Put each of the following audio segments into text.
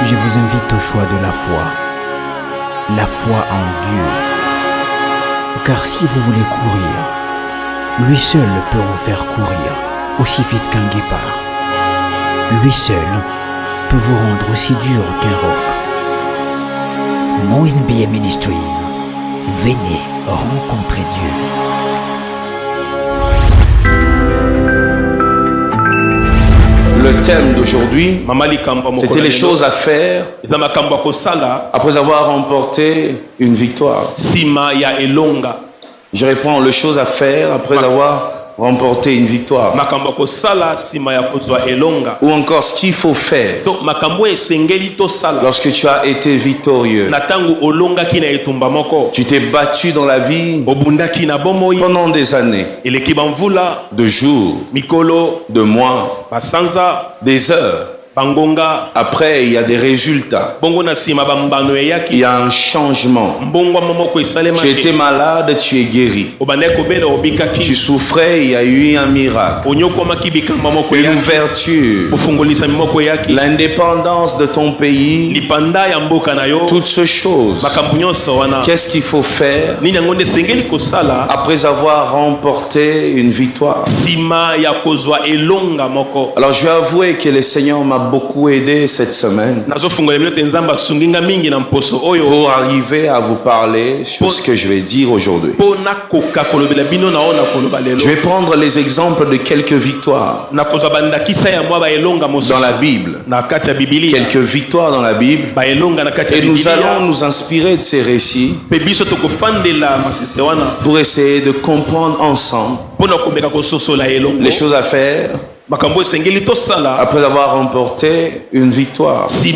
Je vous invite au choix de la foi en Dieu. Car si vous voulez courir, lui seul peut vous faire courir aussi vite qu'un guépard. Lui seul peut vous rendre aussi dur qu'un roc. Moïse Mbiye Ministries, venez rencontrer Dieu. Le thème d'aujourd'hui, c'était les choses à faire après avoir remporté une victoire. Je reprends les choses à faire après avoir remporté une victoire. Ou encore ce qu'il faut faire lorsque tu as été victorieux. Tu t'es battu dans la vie pendant des années, de jours, de mois, des heures. Après, il y a des résultats. Il y a un changement. Tu étais malade, tu es guéri. Tu souffrais, il y a eu un miracle. Une ouverture. L'indépendance de ton pays. Toutes ces choses. Qu'est-ce qu'il faut faire après avoir remporté une victoire? Alors, je vais avouer que le Seigneur m'a beaucoup aidé cette semaine pour arriver à vous parler sur ce que je vais dire aujourd'hui. Je vais prendre les exemples de quelques victoires dans la Bible. Quelques victoires dans la Bible. Et nous allons nous inspirer de ces récits pour essayer de comprendre ensemble les choses à faire après avoir remporté une victoire. Je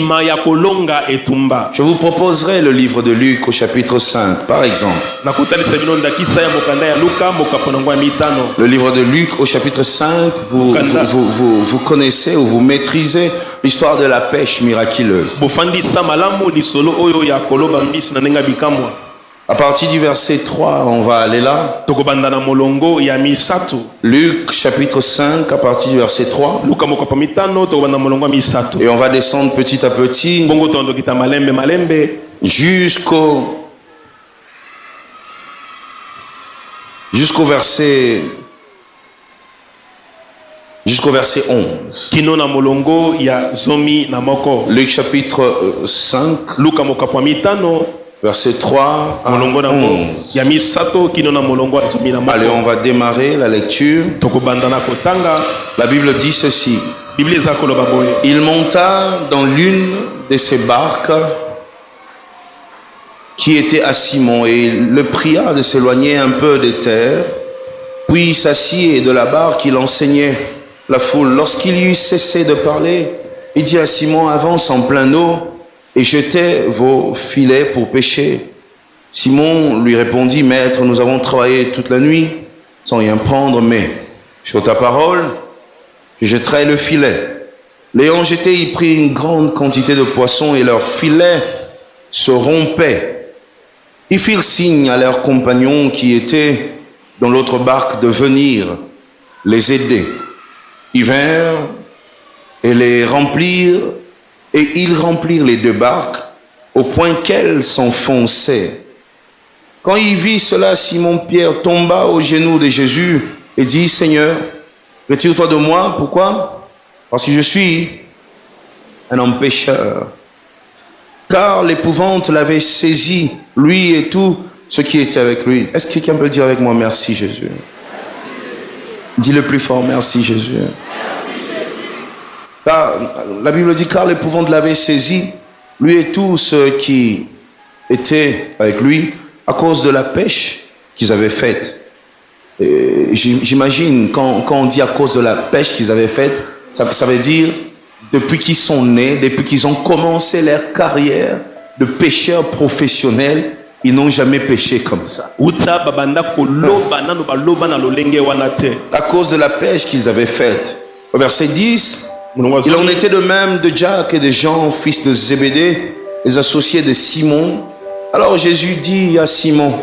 vous proposerai le livre de Luc au chapitre 5, par exemple. Le livre de Luc au chapitre 5, vous connaissez ou vous maîtrisez l'histoire de la pêche miraculeuse. À partir du verset 3, on va aller là. Luc chapitre 5, à partir du verset 3. Et on va descendre petit à petit jusqu'au verset 11. Luc chapitre 5. Verset 3 à 11. Allez, on va démarrer la lecture. La Bible dit ceci. Il monta dans l'une de ces barques qui était à Simon et il le pria de s'éloigner un peu des terres. Puis il s'assit et de la barque il enseignait la foule. Lorsqu'il eut cessé de parler, il dit à Simon, avance en plein eau et jetez vos filets pour pêcher. Simon lui répondit, Maître, nous avons travaillé toute la nuit sans rien prendre, mais sur ta parole, je jetterai le filet. L'ayant jeté, il prit une grande quantité de poissons et leurs filets se rompaient. Ils firent signe à leurs compagnons qui étaient dans l'autre barque de venir les aider. Ils vinrent et les remplirent. Et ils remplirent les deux barques au point qu'elles s'enfonçaient. Quand il vit cela, Simon-Pierre tomba aux genoux de Jésus et dit, Seigneur, retire-toi de moi. Pourquoi? Parce que je suis un homme pécheur. Car l'épouvante l'avait saisi, lui et tout ce qui était avec lui. Est-ce que quelqu'un peut dire avec moi, merci Jésus? Dis le plus fort, merci Jésus. Car la Bible dit, car l'épouvante l'avait saisi, lui et tous ceux qui étaient avec lui, à cause de la pêche qu'ils avaient faite. J'imagine, quand on dit à cause de la pêche qu'ils avaient faite, ça veut dire, depuis qu'ils sont nés, depuis qu'ils ont commencé leur carrière de pêcheurs professionnels, ils n'ont jamais pêché comme ça. À cause de la pêche qu'ils avaient faite. Au verset 10, il en était de même de Jacques et de Jean, fils de Zébédée, les associés de Simon. Alors Jésus dit à Simon,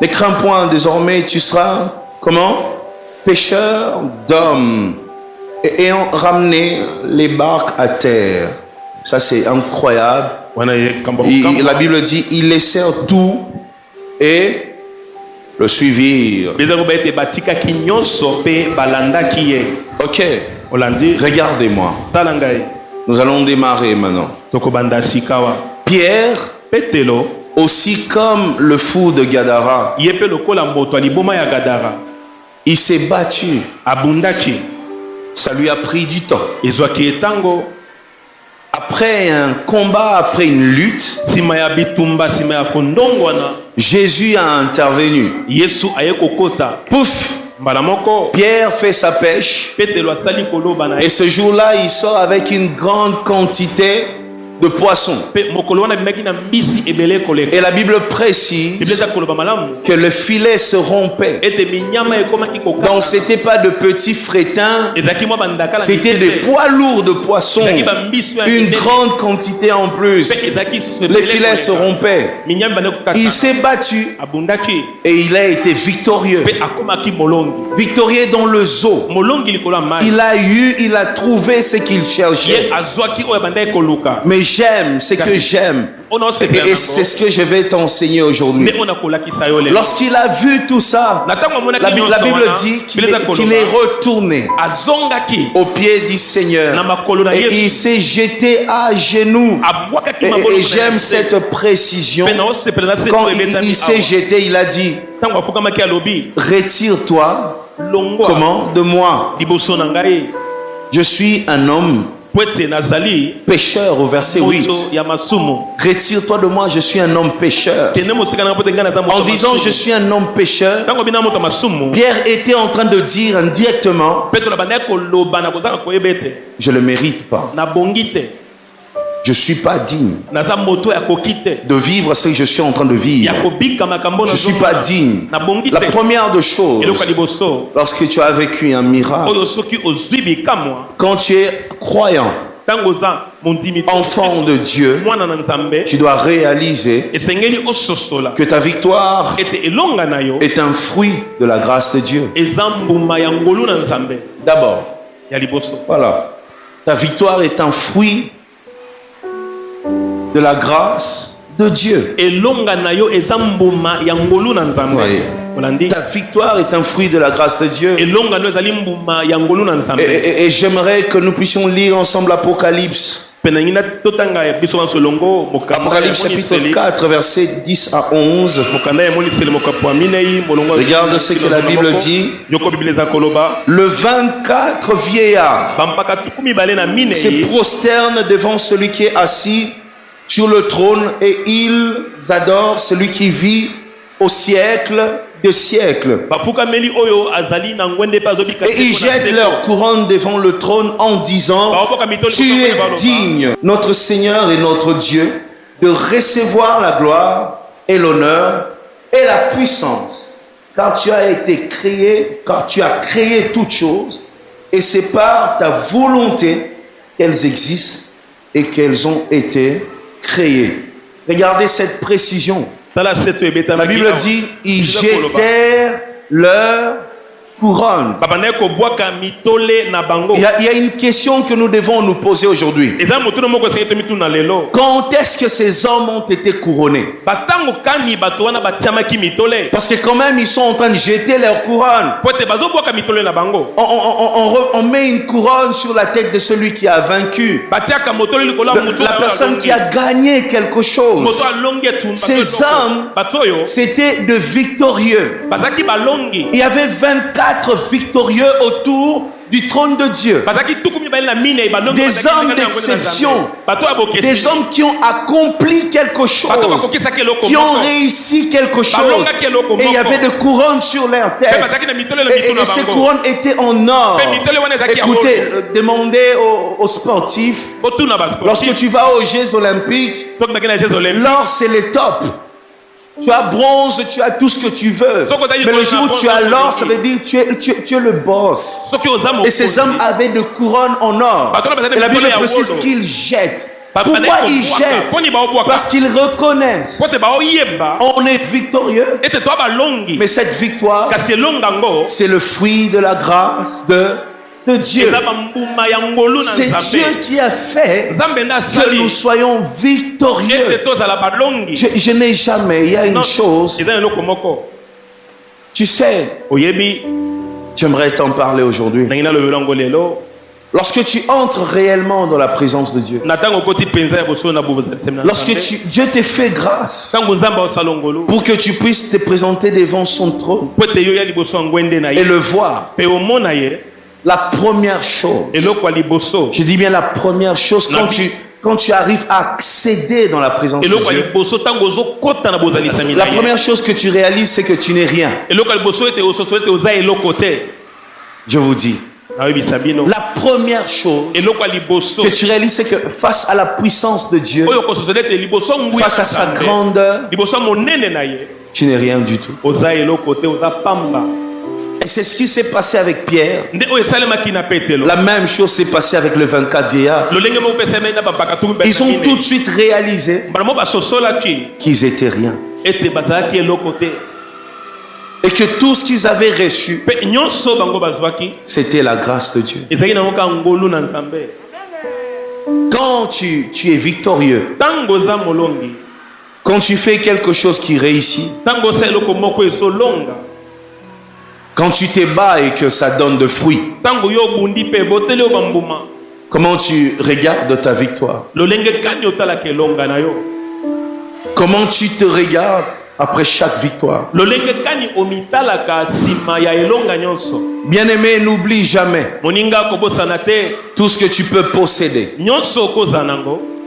ne crains point, désormais tu seras, comment? Pêcheur d'hommes. Et ayant ramené les barques à terre, Ça, c'est incroyable. La Bible dit, ils laissèrent tout et le suivirent. Ok. Regardez-moi. Nous allons démarrer maintenant. Pierre, aussi comme le fou de Gadara, il s'est battu. Ça lui a pris du temps. Après un combat, après une lutte, Jésus a intervenu. Pouf! Pierre fait sa pêche. Et ce jour-là, il sort avec une grande quantité de poissons. Et la Bible précise que le filet se rompait. Donc ce n'était pas de petits frétins, c'était des poids lourds de poissons, une grande quantité en plus. Les filets se rompaient. Il s'est battu et il a été victorieux. Victorieux dans le zoo. Il a trouvé ce qu'il cherchait. Mais j'aime ce que j'aime. Et c'est ce que je vais t'enseigner aujourd'hui. Lorsqu'il a vu tout ça, la Bible dit qu'il est retourné au pied du Seigneur. Et il s'est jeté à genoux. Et j'aime cette précision. Quand il s'est jeté, il a dit, retire-toi. Comment? De moi. Je suis un homme pécheur au verset 8. Retire-toi de moi, je suis un homme pécheur. En disant je suis un homme pécheur, Pierre était en train de dire indirectement, je ne le mérite pas. Je ne suis pas digne de vivre ce que je suis en train de vivre. Je ne suis pas digne. La première des choses, lorsque tu as vécu un miracle, quand tu es croyant, enfant de Dieu, tu dois réaliser que ta victoire est un fruit de la grâce de Dieu. D'abord, voilà, ta victoire est un fruit de la grâce de Dieu. Ta victoire est un fruit de la grâce de Dieu. Et j'aimerais que nous puissions lire ensemble Apocalypse. Apocalypse chapitre 4, versets 10 à 11. Regarde ce que la Bible dit. Le 24 vieillards se prosternent devant celui qui est assis sur le trône et ils adorent celui qui vit au siècle des siècles. Et ils jettent leur couronne devant le trône en disant, tu es digne, notre Seigneur et notre Dieu, de recevoir la gloire et l'honneur et la puissance, car tu as été créé, car tu as créé toutes choses, et c'est par ta volonté qu'elles existent et qu'elles ont été créées. Regardez cette précision. La Bible dit, ils jetèrent leur couronne. Il y a une question que nous devons nous poser aujourd'hui. Quand est-ce que ces hommes ont été couronnés? Parce que quand même ils sont en train de jeter leur couronne. On met une couronne sur la tête de celui qui a vaincu, la personne qui a gagné quelque chose. Ces hommes, c'était de victorieux. Il y avait 24 victorieux autour du trône de Dieu. Des hommes d'exception. Des hommes qui ont accompli quelque chose. Qui ont réussi quelque chose. Et il y avait des couronnes sur leur tête. Et ces couronnes étaient en or. Écoutez, demandez aux sportifs. Lorsque tu vas aux Jeux Olympiques, l'or c'est le top. Tu as bronze, tu as tout ce que tu veux. Mais le jour où tu as l'or, ça veut dire que tu es le boss. Et ces hommes avaient des couronnes en or. Et la Bible précise qu'ils jettent. Pourquoi ils jettent? Parce qu'ils reconnaissent. On est victorieux. Mais cette victoire, c'est le fruit de la grâce de de Dieu. C'est Dieu qui a fait que nous soyons victorieux. Je n'ai jamais, il y a une chose, tu sais, j'aimerais t'en parler aujourd'hui. Lorsque tu entres réellement dans la présence de Dieu, lorsque Dieu t'ait fait grâce pour que tu puisses te présenter devant son trône et le voir, la première chose, je dis bien la première chose, quand tu arrives à accéder dans la présence de Dieu, la première chose que tu réalises, c'est que tu n'es rien. Je vous dis, la première chose que tu réalises, c'est que face à la puissance de Dieu, face à sa grandeur, tu n'es rien du tout. Et c'est ce qui s'est passé avec Pierre. La même chose s'est passée avec les 24 vieillards. Ils ont tout de suite réalisé qu'ils étaient rien. Et que tout ce qu'ils avaient reçu, c'était la grâce de Dieu. Quand tu es victorieux, quand tu fais quelque chose qui réussit, quand tu te bats et que ça donne de fruits, comment tu regardes ta victoire? Comment tu te regardes après chaque victoire? Bien-aimé, n'oublie jamais tout ce que tu peux posséder,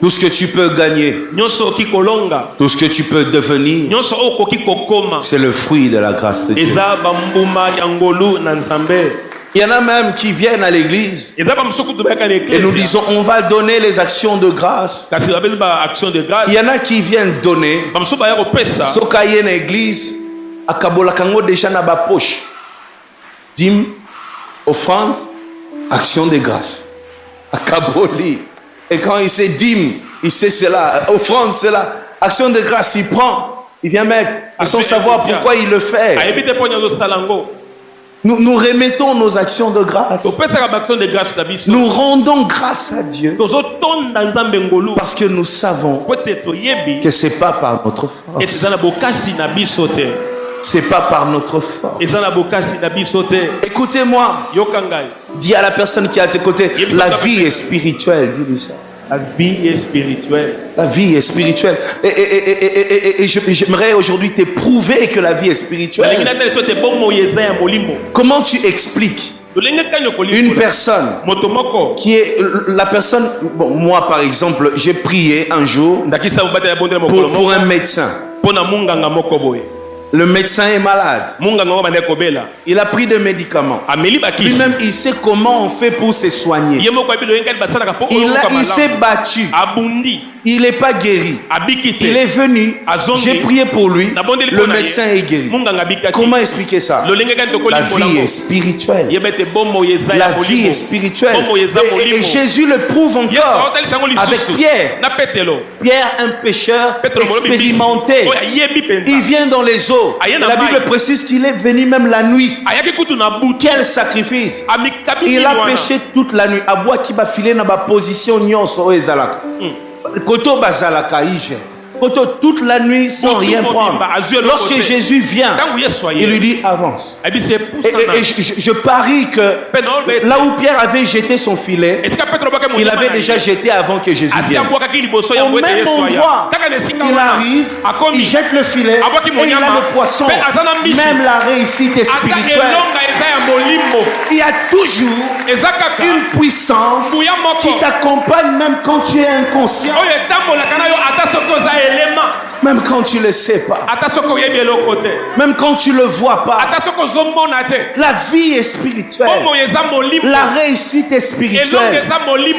tout ce que tu peux gagner, tout ce que tu peux devenir, c'est le fruit de la grâce de Dieu. Il y en a même qui viennent à l'église et nous disons on va donner les actions de grâce. Il y en a qui viennent donner. Soka yena église akabola kango déjà na ba poche. Dîme, offrande, action de grâce. Akaboli. Et quand il sait dîme, il sait cela, offrande cela, action de grâce, il prend, il vient mettre, sans savoir pourquoi il le fait. Nous remettons nos actions de grâce. Nous rendons grâce à Dieu parce que nous savons que ce n'est pas par notre force. C'est pas par notre force. Écoutez-moi. Dis à la personne qui est à tes côtés, la vie est spirituelle. Dis-lui ça. La vie est spirituelle. La vie est spirituelle. Et j'aimerais aujourd'hui te prouver que la vie est spirituelle. Comment tu expliques une personne qui est la personne... Bon, moi par exemple, j'ai prié un jour pour un médecin. Le médecin est malade. Il a pris des médicaments. Lui-même, il sait comment on fait pour se soigner. Il s'est battu. Il n'est pas guéri. Il est venu. J'ai prié pour lui. Le médecin est guéri. Comment expliquer ça? La vie est spirituelle. La vie est spirituelle. Et Jésus le prouve encore avec Pierre. Pierre, un pécheur expérimenté. Il vient dans les eaux. La Bible précise qu'il est venu même la nuit. Quel sacrifice! Il a péché toute la nuit. Aboua qui va filer dans la position nyonso ezalaka. Koto bazalaka ije. Toute la nuit sans rien prendre. Lorsque Jésus vient, il lui dit avance. Et je parie que là où Pierre avait jeté son filet, il avait déjà jeté avant que Jésus vienne. Au même endroit, il arrive, il jette le filet et il a le poisson. Même la réussite est spirituelle. Il y a toujours une puissance qui t'accompagne même quand tu es inconscient. Même quand tu ne le sais pas. Même quand tu ne le vois pas. La vie est spirituelle. La réussite est spirituelle.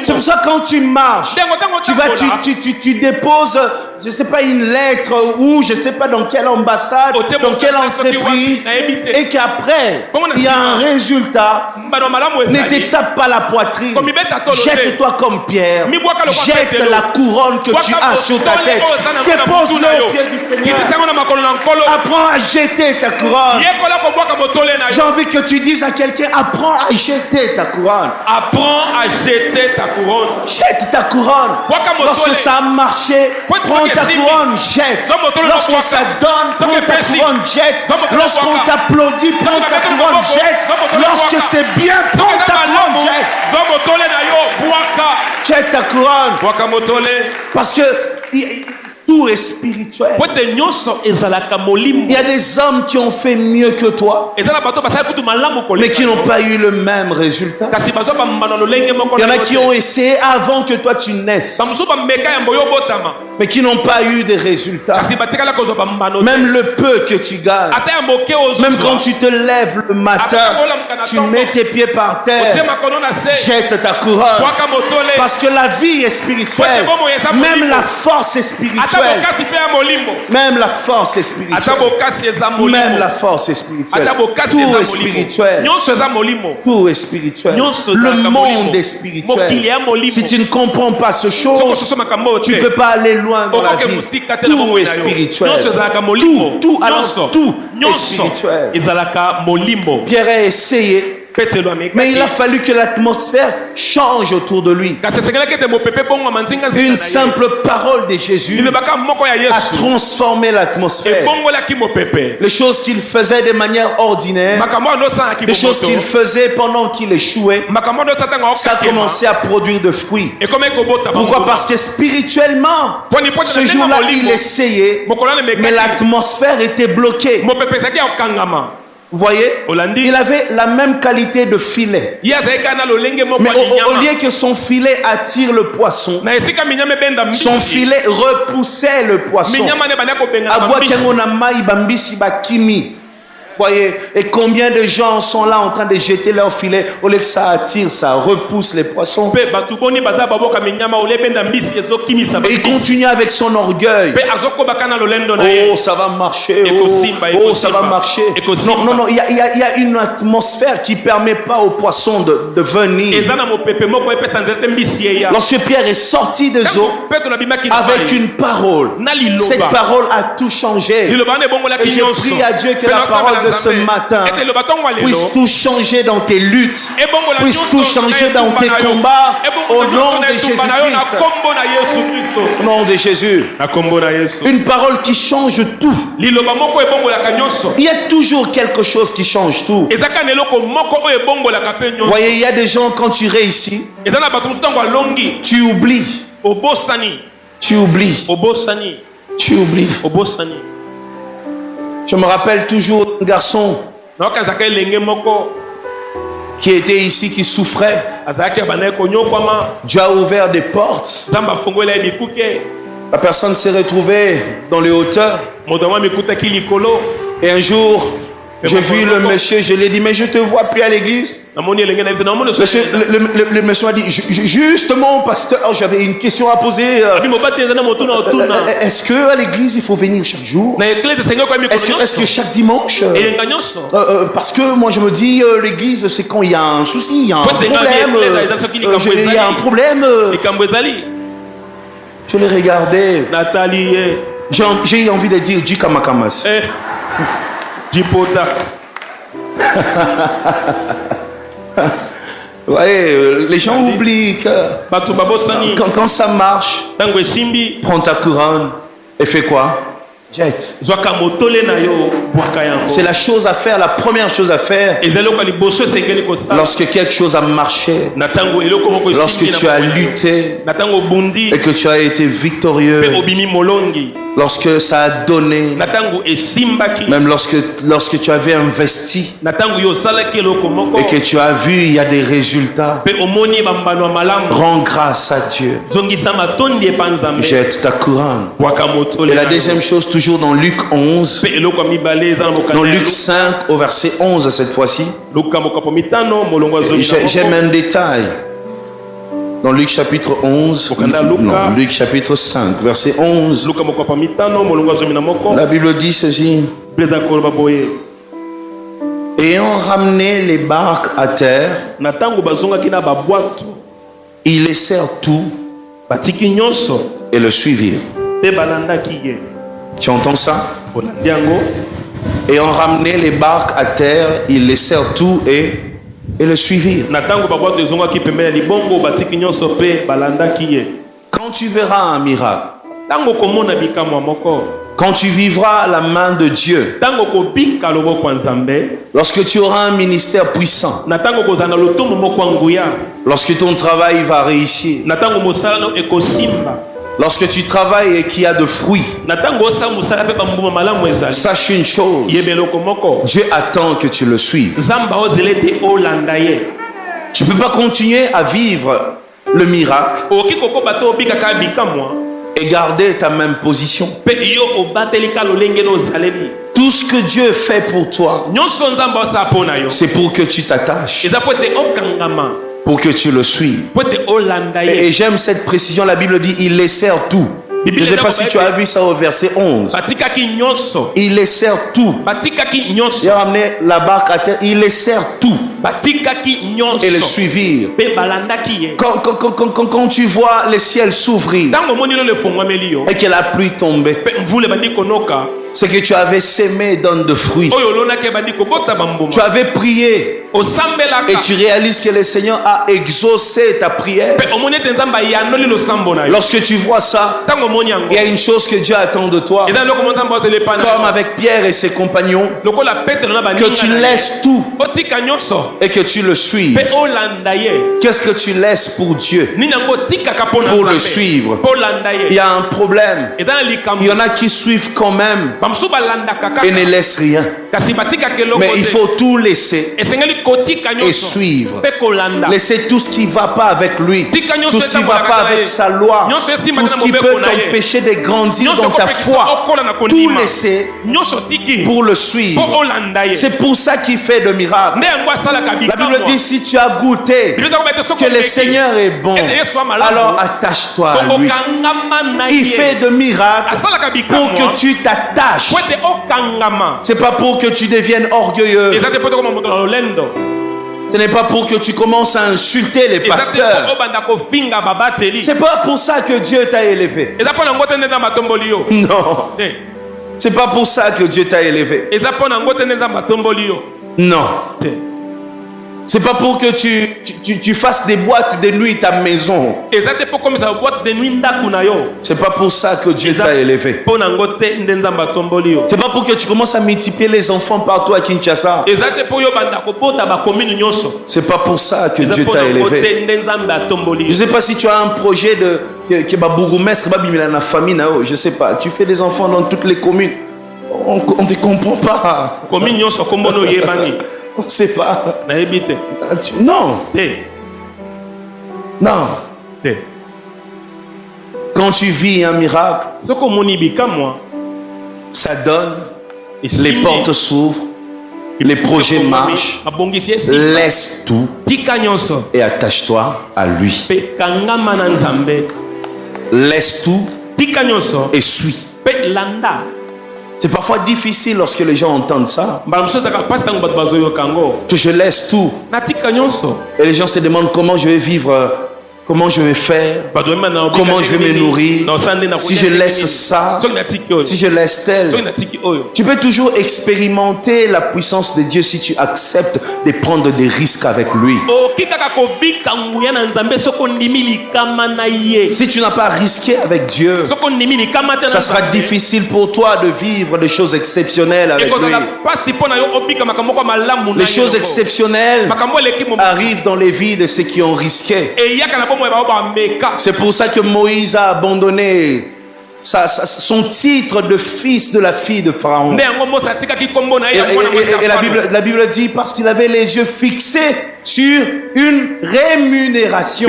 C'est pour ça que quand tu marches, tu déposes je sais pas, une lettre ou je sais pas dans quelle ambassade, dans quelle entreprise, et qu'après, il y a un résultat, ne te tape pas la poitrine. Jette-toi comme Pierre. Jette la couronne que tu as sur ta tête. Dépose-le au pied du Seigneur. Apprends à jeter ta couronne. J'ai envie que tu dises à quelqu'un, apprends à jeter ta couronne. Apprends à jeter ta couronne. Jette ta couronne. Lorsque ça a marché, prends ta couronne, jette. Lorsque ça donne, prends ta couronne, jette. Lorsqu'on t'applaudit, prends ta couronne, jette. Lorsque c'est bien, prends ta couronne, jette. Jette ta couronne. Parce que tout est spirituel. Il y a des hommes qui ont fait mieux que toi, mais qui n'ont pas eu le même résultat. Il y en a qui ont essayé avant que toi tu naisses, mais qui n'ont pas eu de résultats. Même le peu que tu gagnes, même quand tu te lèves le matin, tu mets tes pieds par terre, jette ta couronne. Parce que la vie est spirituelle. Même la force est spirituelle. Même la force est spirituelle. Même la force est spirituelle. Tout est spirituel. Tout est spirituel. Le monde est spirituel. Si tu ne comprends pas ce chose, tu ne peux pas aller loin dans la vie. Tout est spirituel. Tout est spirituel. Pierre a essayé, mais il a fallu que l'atmosphère change autour de lui. Une simple parole de Jésus a transformé l'atmosphère. Les choses qu'il faisait de manière ordinaire, les choses qu'il faisait pendant qu'il échouait, ça a commencé à produire de fruits. Pourquoi? Parce que spirituellement, ce jour-là, il essayait, mais l'atmosphère était bloquée. Vous voyez, il avait la même qualité de filet. Mais au lieu que son filet attire le poisson, son filet repoussait le poisson. Voyez, et combien de gens sont là en train de jeter leur filet, au lieu que ça attire, ça repousse les poissons. Et il continue avec son orgueil. Oh, ça va marcher. Oh, ça va marcher. Non, il y a une atmosphère qui ne permet pas aux poissons de venir. Lorsque Pierre est sorti des eaux avec une parole, cette parole a tout changé. Et je prie à Dieu que la parole de ce matin puisse tout changer dans tes luttes, puisse tout changer dans tes combats, au nom de Jésus-Christ. Au nom de Jésus. Une parole qui change tout. Il y a toujours quelque chose qui change tout. Vous voyez, il y a des gens, quand tu réussis, tu oublies. Tu oublies. Tu oublies. Je me rappelle toujours d'un garçon qui était ici, qui souffrait. Dieu a ouvert des portes. La personne s'est retrouvée dans les hauteurs. Et un jour, j'ai vu le monsieur, je lui ai dit, mais je ne te vois plus à l'église. Le monsieur m'a dit, justement, pasteur, j'avais une question à poser. Est-ce qu'à l'église, il faut venir chaque jour? Est-ce que chaque dimanche? Parce que moi, je me dis, l'église, c'est quand il y a un souci, il y a un problème. Il y a un problème. Je l'ai regardé. J'ai eu envie de dire, Jikamakamas. Ouais, les gens oublient que quand ça marche, prends ta couronne et fais quoi? Jette. C'est la chose à faire, la première chose à faire. Lorsque quelque chose a marché, lorsque tu as lutté et que tu as été victorieux, lorsque ça a donné, même lorsque tu avais investi et que tu as vu il y a des résultats, rends grâce à Dieu. Jette ta couronne. Et la deuxième chose, toujours dans Luc 11, dans Luc 5 au verset 11 cette fois-ci, j'aime un détail. Dans Luc chapitre 11, non, Luc chapitre 5, verset 11, la Bible dit ceci. Ayant ramené les barques à terre, ils laissèrent tout et le suivirent. Tu entends ça? Ayant ramené les barques à terre, ils laissèrent tout et le suivirent. Quand tu verras un miracle, quand tu vivras la main de Dieu, lorsque tu auras un ministère puissant, lorsque ton travail va réussir, lorsque tu travailles et qu'il y a de fruits, sache une chose, Dieu attend que tu le suives. Tu ne peux pas continuer à vivre le miracle et garder ta même position. Tout ce que Dieu fait pour toi, c'est pour que tu t'attaches, pour que tu le suives. Et j'aime cette précision. La Bible dit ils laissèrent tout. Je ne sais pas si tu as vu ça au verset 11. Ils laissèrent tout. Ils ont ramené la barque à terre. Ils laissèrent tout et le suivirent. Quand tu vois les ciels s'ouvrir et que la pluie tombait, c'est que tu avais semé donne de fruits. Tu avais prié et tu réalises que le Seigneur a exaucé ta prière. Lorsque tu vois ça, il y a une chose que Dieu attend de toi, comme avec Pierre et ses compagnons, que tu laisses tout et que tu le suives. Qu'est-ce que tu laisses pour Dieu, pour le suivre? Il y a un problème. Il y en a qui suivent quand même et ne laissent rien. Mais il faut tout laisser et suivre. Laisser tout ce qui ne va pas avec lui, tout ce qui ne va pas avec sa loi, tout ce qui peut t'empêcher de grandir dans ta foi. Tout laisser pour le suivre. C'est pour ça qu'il fait de miracles. La Bible dit si tu as goûté que le Seigneur est bon, alors attache-toi à lui. Il fait de miracles pour que tu t'attaches. C'est pas pour que tu deviennes orgueilleux. Ce n'est pas pour que tu commences à insulter les pasteurs. C'est pas pour ça que Dieu t'a élevé. Non. C'est pas pour ça que Dieu t'a élevé. Non. C'est pas pour que tu fasses des boîtes de nuit ta maison. C'est pas pour ça que Dieu t'a élevé. C'est pas pour que tu commences à multiplier les enfants partout à Kinshasa. C'est pas pour ça que Dieu t'a élevé. Je sais pas si tu as un projet que Babourgoumestre Babimila na famille nao. Je sais pas. Tu fais des enfants dans toutes les communes. On ne te comprend pas. On ne sait pas. Non. Non. Quand tu vis un miracle, ça donne, les portes s'ouvrent, les projets marchent. Laisse tout et attache-toi à lui. Laisse tout et suis. C'est parfois difficile lorsque les gens entendent ça. Que je laisse tout. Et les gens se demandent comment je vais vivre, comment je vais faire, comment je vais me nourrir. Si je laisse ça, si je laisse tel. Tu peux toujours expérimenter la puissance de Dieu si tu acceptes de prendre des risques avec lui. Si tu n'as pas risqué avec Dieu, ça sera difficile pour toi de vivre des choses exceptionnelles avec lui. Les choses exceptionnelles arrivent dans les vies de ceux qui ont risqué. C'est pour ça que Moïse a abandonné son titre de fils de la fille de Pharaon. Et la Bible dit parce qu'il avait les yeux fixés sur une rémunération.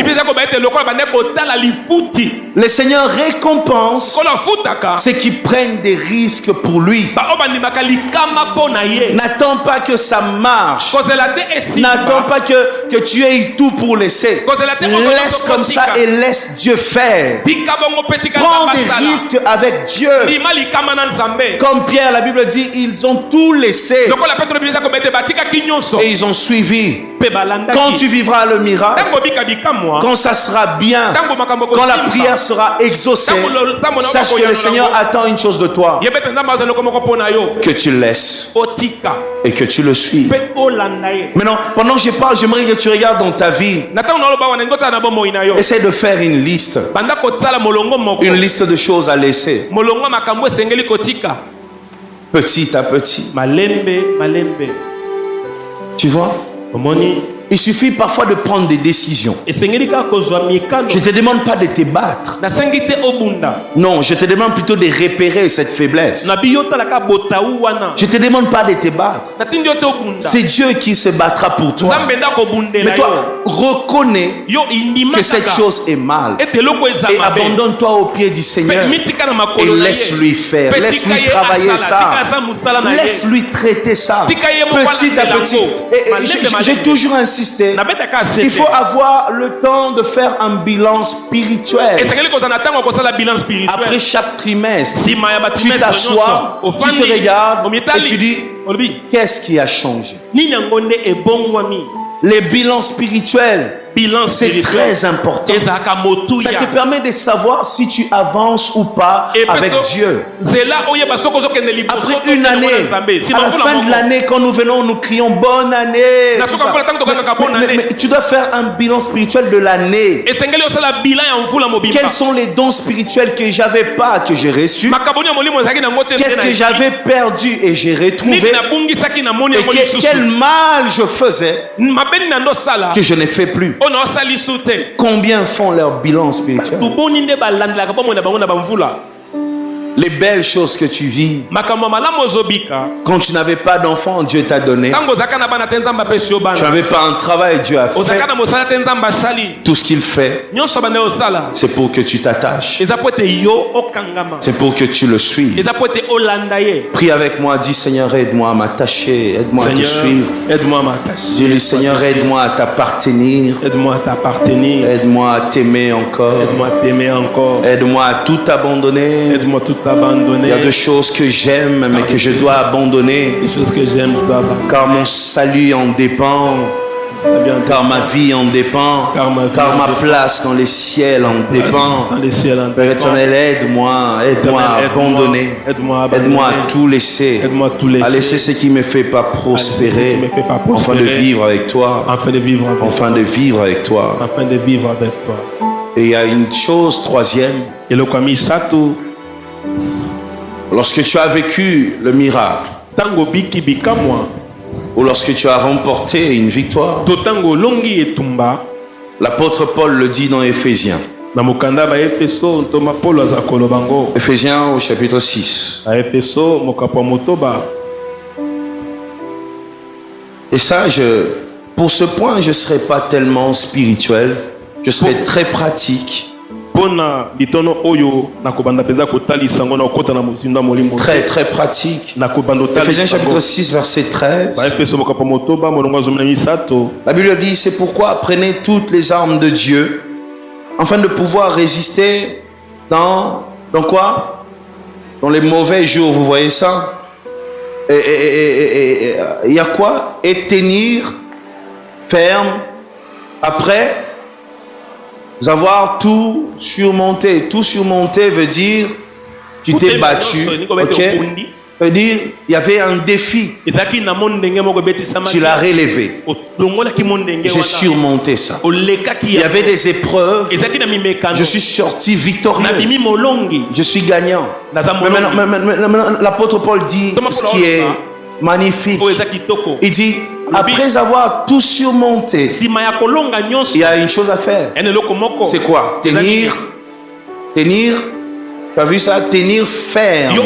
Le Seigneur récompense ceux qui prennent des risques pour lui. N'attends pas que ça marche. N'attends pas que tu aies tout pour laisser. Laisse comme ça et laisse Dieu faire. Prends des risques avec Dieu. Comme Pierre, la Bible dit, ils ont tout laissé. Et ils ont suivi. Quand tu vivras le miracle, quand ça sera bien, quand la prière sera exaucée, sache que le Seigneur attend une chose de toi, que tu le laisses et que tu le suives. Maintenant, pendant que je parle, j'aimerais que tu regardes dans ta vie. Essaie de faire une liste de choses à laisser, petit à petit. Tu vois? Il suffit parfois de prendre des décisions. Je ne te demande pas de te battre. Non, je te demande plutôt de repérer cette faiblesse. Je ne te demande pas de te battre. C'est Dieu qui se battra pour toi. Mais toi, reconnais que cette chose est mal. Et abandonne-toi au pied du Seigneur. Et laisse-lui faire. Laisse-lui travailler ça. Laisse-lui traiter ça. Petit à petit. J'ai toujours insisté. Il faut avoir le temps de faire un bilan spirituel. Après chaque trimestre, tu t'assois, tu te regardes et tu dis, qu'est-ce qui a changé? Les bilans spirituels, c'est très important. Ça te permet de savoir si tu avances ou pas avec Dieu. Après une année, à la fin de l'année, quand nous venons, nous crions bonne année. Mais tu dois faire un bilan spirituel de l'année. Quels sont les dons spirituels que j'avais pas, que j'ai reçus? Qu'est-ce que j'avais perdu et j'ai retrouvé? Et quel mal je faisais que je ne fais plus? Combien font leur bilan spirituel? Les belles choses que tu vis. Quand tu n'avais pas d'enfant, Dieu t'a donné. Tu n'avais pas un travail, Dieu a fait. Tout ce qu'il fait, c'est pour que tu t'attaches. C'est pour que tu le suives. Prie avec moi, dis Seigneur, aide-moi à m'attacher, aide-moi à te suivre. Dis-lui Seigneur, aide-moi à t'appartenir. Aide-moi à t'aimer encore. Aide-moi à tout abandonner. Il y a des choses que j'aime mais que je dois abandonner. Car mon salut en dépend. Car ma vie en dépend. Car ma place dans les ciels en dépend. Père éternel, aide-moi à abandonner. Aide-moi à tout laisser. À laisser ce qui ne me fait pas prospérer. Afin de vivre avec toi. Afin de vivre avec toi. Et il y a une chose troisième. Lorsque tu as vécu le miracle, ou lorsque tu as remporté une victoire, l'apôtre Paul le dit dans Éphésiens. Éphésiens au chapitre 6. Et ça, pour ce point, je ne serai pas tellement spirituel, je serai très pratique. Très très pratique. Éphésiens chapitre 6 verset 13. La Bible dit, c'est pourquoi prenez toutes les armes de Dieu afin de pouvoir résister dans quoi? Dans les mauvais jours, vous voyez ça? Et il y a quoi? Et tenir ferme après avoir tout surmonté. Tout surmonter veut dire tu t'es battu. Ok? Ça veut dire il y avait un défi. Tu l'as relevé. J'ai surmonté ça. Il y avait des épreuves. Je suis sorti victorieux. Je suis gagnant. Mais maintenant, l'apôtre Paul dit ce qui est magnifique. Il dit, après avoir tout surmonté, il y a une chose à faire. C'est quoi? Tenir. Tu as vu ça? Tenir ferme.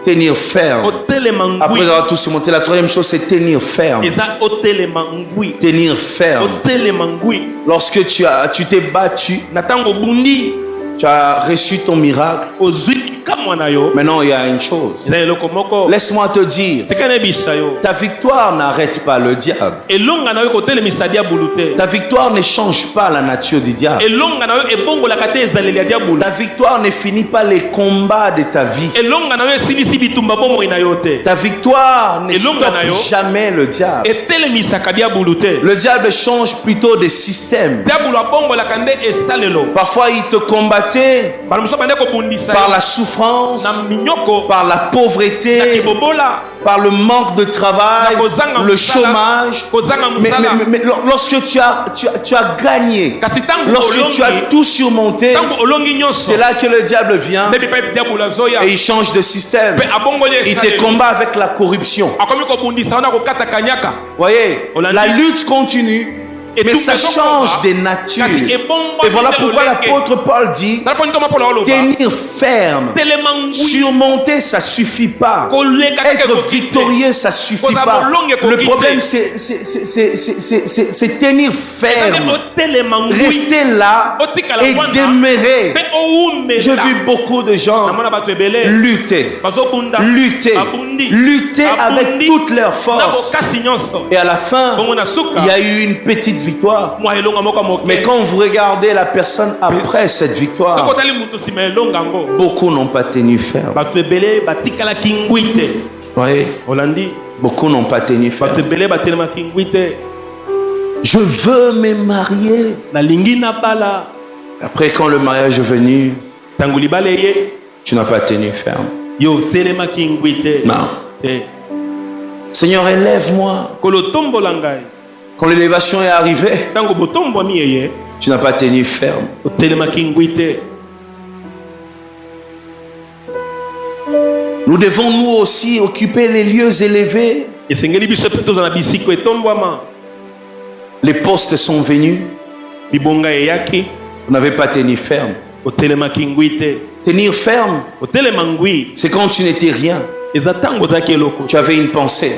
Tenir ferme. otelema Après ngwi avoir tous monté, la troisième chose, c'est tenir ferme. eza otelema ngwi Tenir ferme. otelema ngwi Lorsque tu t'es battu, na ntango obundi tu as reçu ton miracle. ozwi likamwa na yo Maintenant, il y a une chose. eza eloko moko Laisse-moi te dire, tika nayebisa yo ta victoire n'arrête pas le diable. elonga na yo kotelemisa diabulu te Ta victoire ne change pas la nature du diable. elonga na yo ebongolaka te ezaleli ya diabulu Ta victoire ne finit pas les combats de ta vie. elonga na yo esilisi bitumba bomoi na yo te Ta victoire ne Elonga na yo. stoppe jamais le diable. etelemisaka diabulu te Le diable change plutôt de système. diabulu abongolaka nde esalelo Parfois, il te combattait bana mosusu bande kobundisa par yo la souffrance, na minyoko par la na pauvreté, kibobola par le manque de travail, na kozanga le mosala, chômage. kozanga Mais, mosala mais lorsque tu as gagné, kasi ntango lorsque tu as olongi tout surmonté, ntango olongi nyonso c'est là que le diable vient nde bipai diabulu azoya et il change de système. mpe abongoli Il te esalelo combat avec la corruption. akomi kobundisa wana kokata kanyaka Voyez, On l'a la dit. lutte continue, Et mais tout ça ce qu'on change va, des natures. kasi ebongwani Et voilà nde pourquoi lolenge. l'apôtre Paul dit, tala mpo nitoma mpola oloba tenir ferme, telema ngwi surmonter, ça suffit pas. koleka kaka Être ekoki te. victorieux, ça suffit Koza pas. bolonge Le kokite. problème, c'est tenir Ezali ferme. otelema ngwi Rester là otikala et wana demeurer. mpe owumela J'ai vu beaucoup de gens namona bato ebele lutter, bazobunda lutter, babundi lutter avec babundi, toutes leurs na forces. bokasi nyonso Et à la fin, bongo na suka il y a eu une petite victoire. mwa elonga moko moke Mais quand vous regardez la personne après cette soki victoire, otali mutu nsima elonga yango beaucoup n'ont pas tenu ferme. bato ebele batikalaki ngwi te Voyez, olandi beaucoup n'ont pas tenu bato ferme. ebele batelemaki ngwi te Je veux me marier. nalingi nabala Après, quand le mariage est venu, ntango libala eye tu n'as pas tenu ferme. yo otelemaki ngwi te Non. te Seigneur, élève-moi. kolo tombola ngai Quand l'élévation est arrivée, ntango botombwami eye tu n'as pas tenu ferme. otelemaki ngwi te Nous devons nous aussi occuper les lieux élevés. esengeli biso mpe tozala na bisiko etombwama Les postes sont venus. bibonga eyaki Vous n'avez pas tenu ferme. otelemaki ngwi te Tenir ferme, otelema ngwi c'est quand tu n'étais rien. eza ntango ozalaki eloko Tu avais une pensée.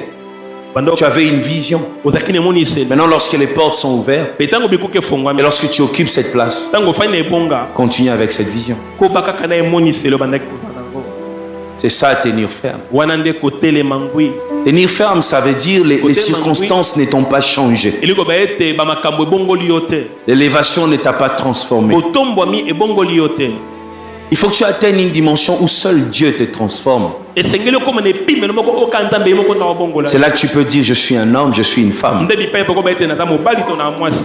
bando Tu avais une vision. ozalaki na emoniseli Maintenant, lorsque les portes sont ouvertes mpe ntango bikuke et efongwami lorsque tu occupes cette place, ntango ofani na ebonga continue avec cette vision. koba kaka na emoniseli obandaki kozala yango C'est ça, tenir ferme. wana nde kotelema ngwi Tenir ferme, ça veut dire les circonstances ne t'ont pas changé. elingi koba ete bamakambo ebongoli yo te L'élévation ne t'a pas transformé. botombwami ebongoli yo te Il faut que tu atteignes une dimension où seul Dieu te transforme. esengeli okóma na epimelo moko oka nzambe ye moko na obongola C'est là que tu peux dire, je suis un homme, je suis une femme. nde bipai mpe koba ete naza mobali to na mwasi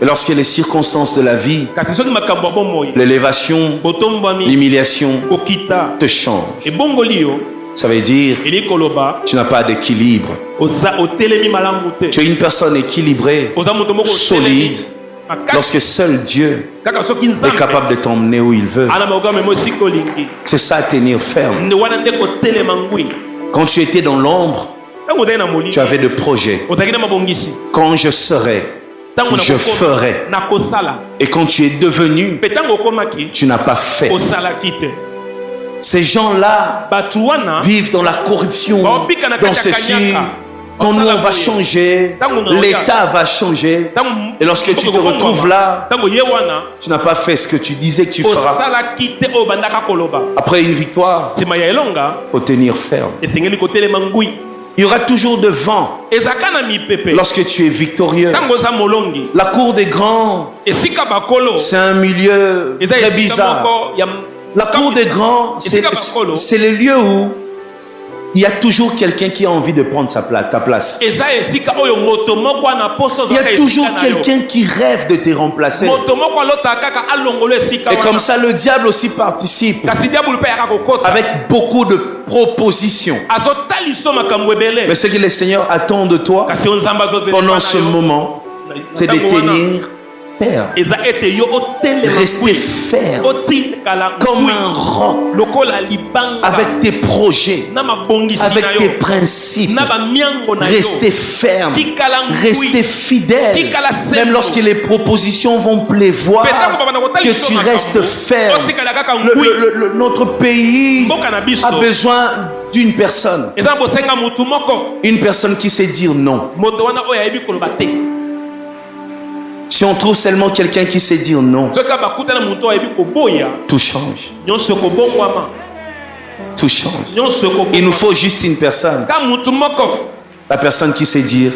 Et lorsque les circonstances de la vie, kasi soki makambo ya bomoi l'élévation, botombwami l'humiliation kokita te change. ebongoli yo Ça veut dire, elingi koloba tu n'as pas d'équilibre. otelemi malamu te Tu es une personne équilibrée, oza moto moko solide, lorsque seul Dieu kaka soki est nzambe capable de t'emmener où il veut. ana makoka memo esika olingi C'est ça, tenir ferme. nde wana nde kotelema ngwi Quand tu étais dans l'ombre, ntango ozali na molili tu avais de projets. ozalaki na mabongisi Quand je serai, ntango je ferai. nakosala Et quand tu es devenu, mpe ntango okomaki tu n'as pas fait. osalaki te Ces gens-là bato wana vivent dans la corruption, baopika na dans kati ya ceci. kanyaka Quand nous, on va changer, l'État va changer. Et lorsque tu te retrouves là, ntango ye wana tu n'as pas fait ce que tu disais que tu feras. osalaki te oyo bandaka koloba Après une victoire, nsima ya elonga il faut tenir ferme. esengeli kotelema ngwi Il y aura toujours de vent ezalaka na mipepe lorsque tu es victorieux. ntango oza molongi La cour des grands, esika bakolo c'est un milieu eza très esika bizarre. moko ya La cour des grands, c'est le lieu où il y a toujours quelqu'un qui a envie de prendre ta place. eza esika oyo moto moko ana poso Il y a toujours quelqu'un qui rêve de te remplacer. moto moko alota kaka alongolo esika Et comme ça, le diable aussi participe kasi diabolo mpe yaka kokota avec beaucoup de propositions. azotaliso makambo ebele Mais ce que le Seigneur attend de toi kasi yo nzambe azozela pendant ce moment, c'est de tenir ferme. eza ete yo otelema Rester ferme otikala comme un roc lokola libanga avec tes projets, na mabongisi avec na tes yo principes. na bamiango na yo Rester ferme, tikala ngwi rester fidèle. tikala sembo Même lorsque les propositions vont pleuvoir, que tu restes ferme. Notre pays mboka na biso a besoin d'une personne. eza bosenga mutu moko Une personne qui sait dire non. moto wana oyo ayebi koloba te Si on trouve seulement quelqu'un qui sait dire non, soki bakutana mutu ayebi koboya tout change. nyonso ekobongwama Tout change. nyonso Il nous faut juste une personne. ka mutu moko La personne qui sait dire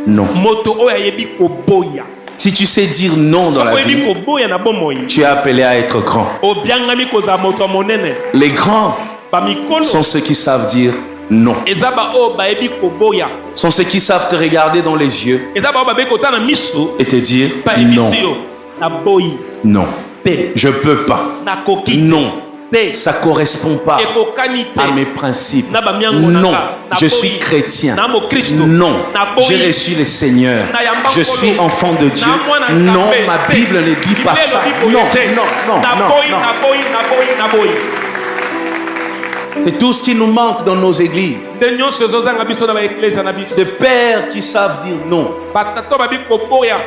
non. moto oyo ayebi koboya Si tu sais dire non dans la soki oyebi vie, koboya na bomoi tu es appelé à être grand. obiangami kozala moto ya monene Les grands bamikolo sont ceux qui savent dire non. eza baoyo bayebi koboya Sont ceux qui savent te regarder dans les yeux eza baoyo babeyi kotala na miso et te dire non. bayebisi yo naboyi Non. te Je peux pas. nakoki Non. te Ça correspond pas ekokani à te mes principes. na bamiango na Non. nga, na Je boyi, suis chrétien. na mokristo Non. na boyi, J'ai reçu le Seigneur. na yamba Je nkolo, suis enfant de Dieu. na mwana Non, Nzambe, ma te. Bible ne dit pas Biblia ça. elobi boye Non, te. non, non, na non, boyi non. na boyi na boyi na boyi C'est tout ce qui nous manque dans nos églises. nde nyonso ezozanga biso na baeklezia na biso Des pères qui savent dire non. batata babi koboya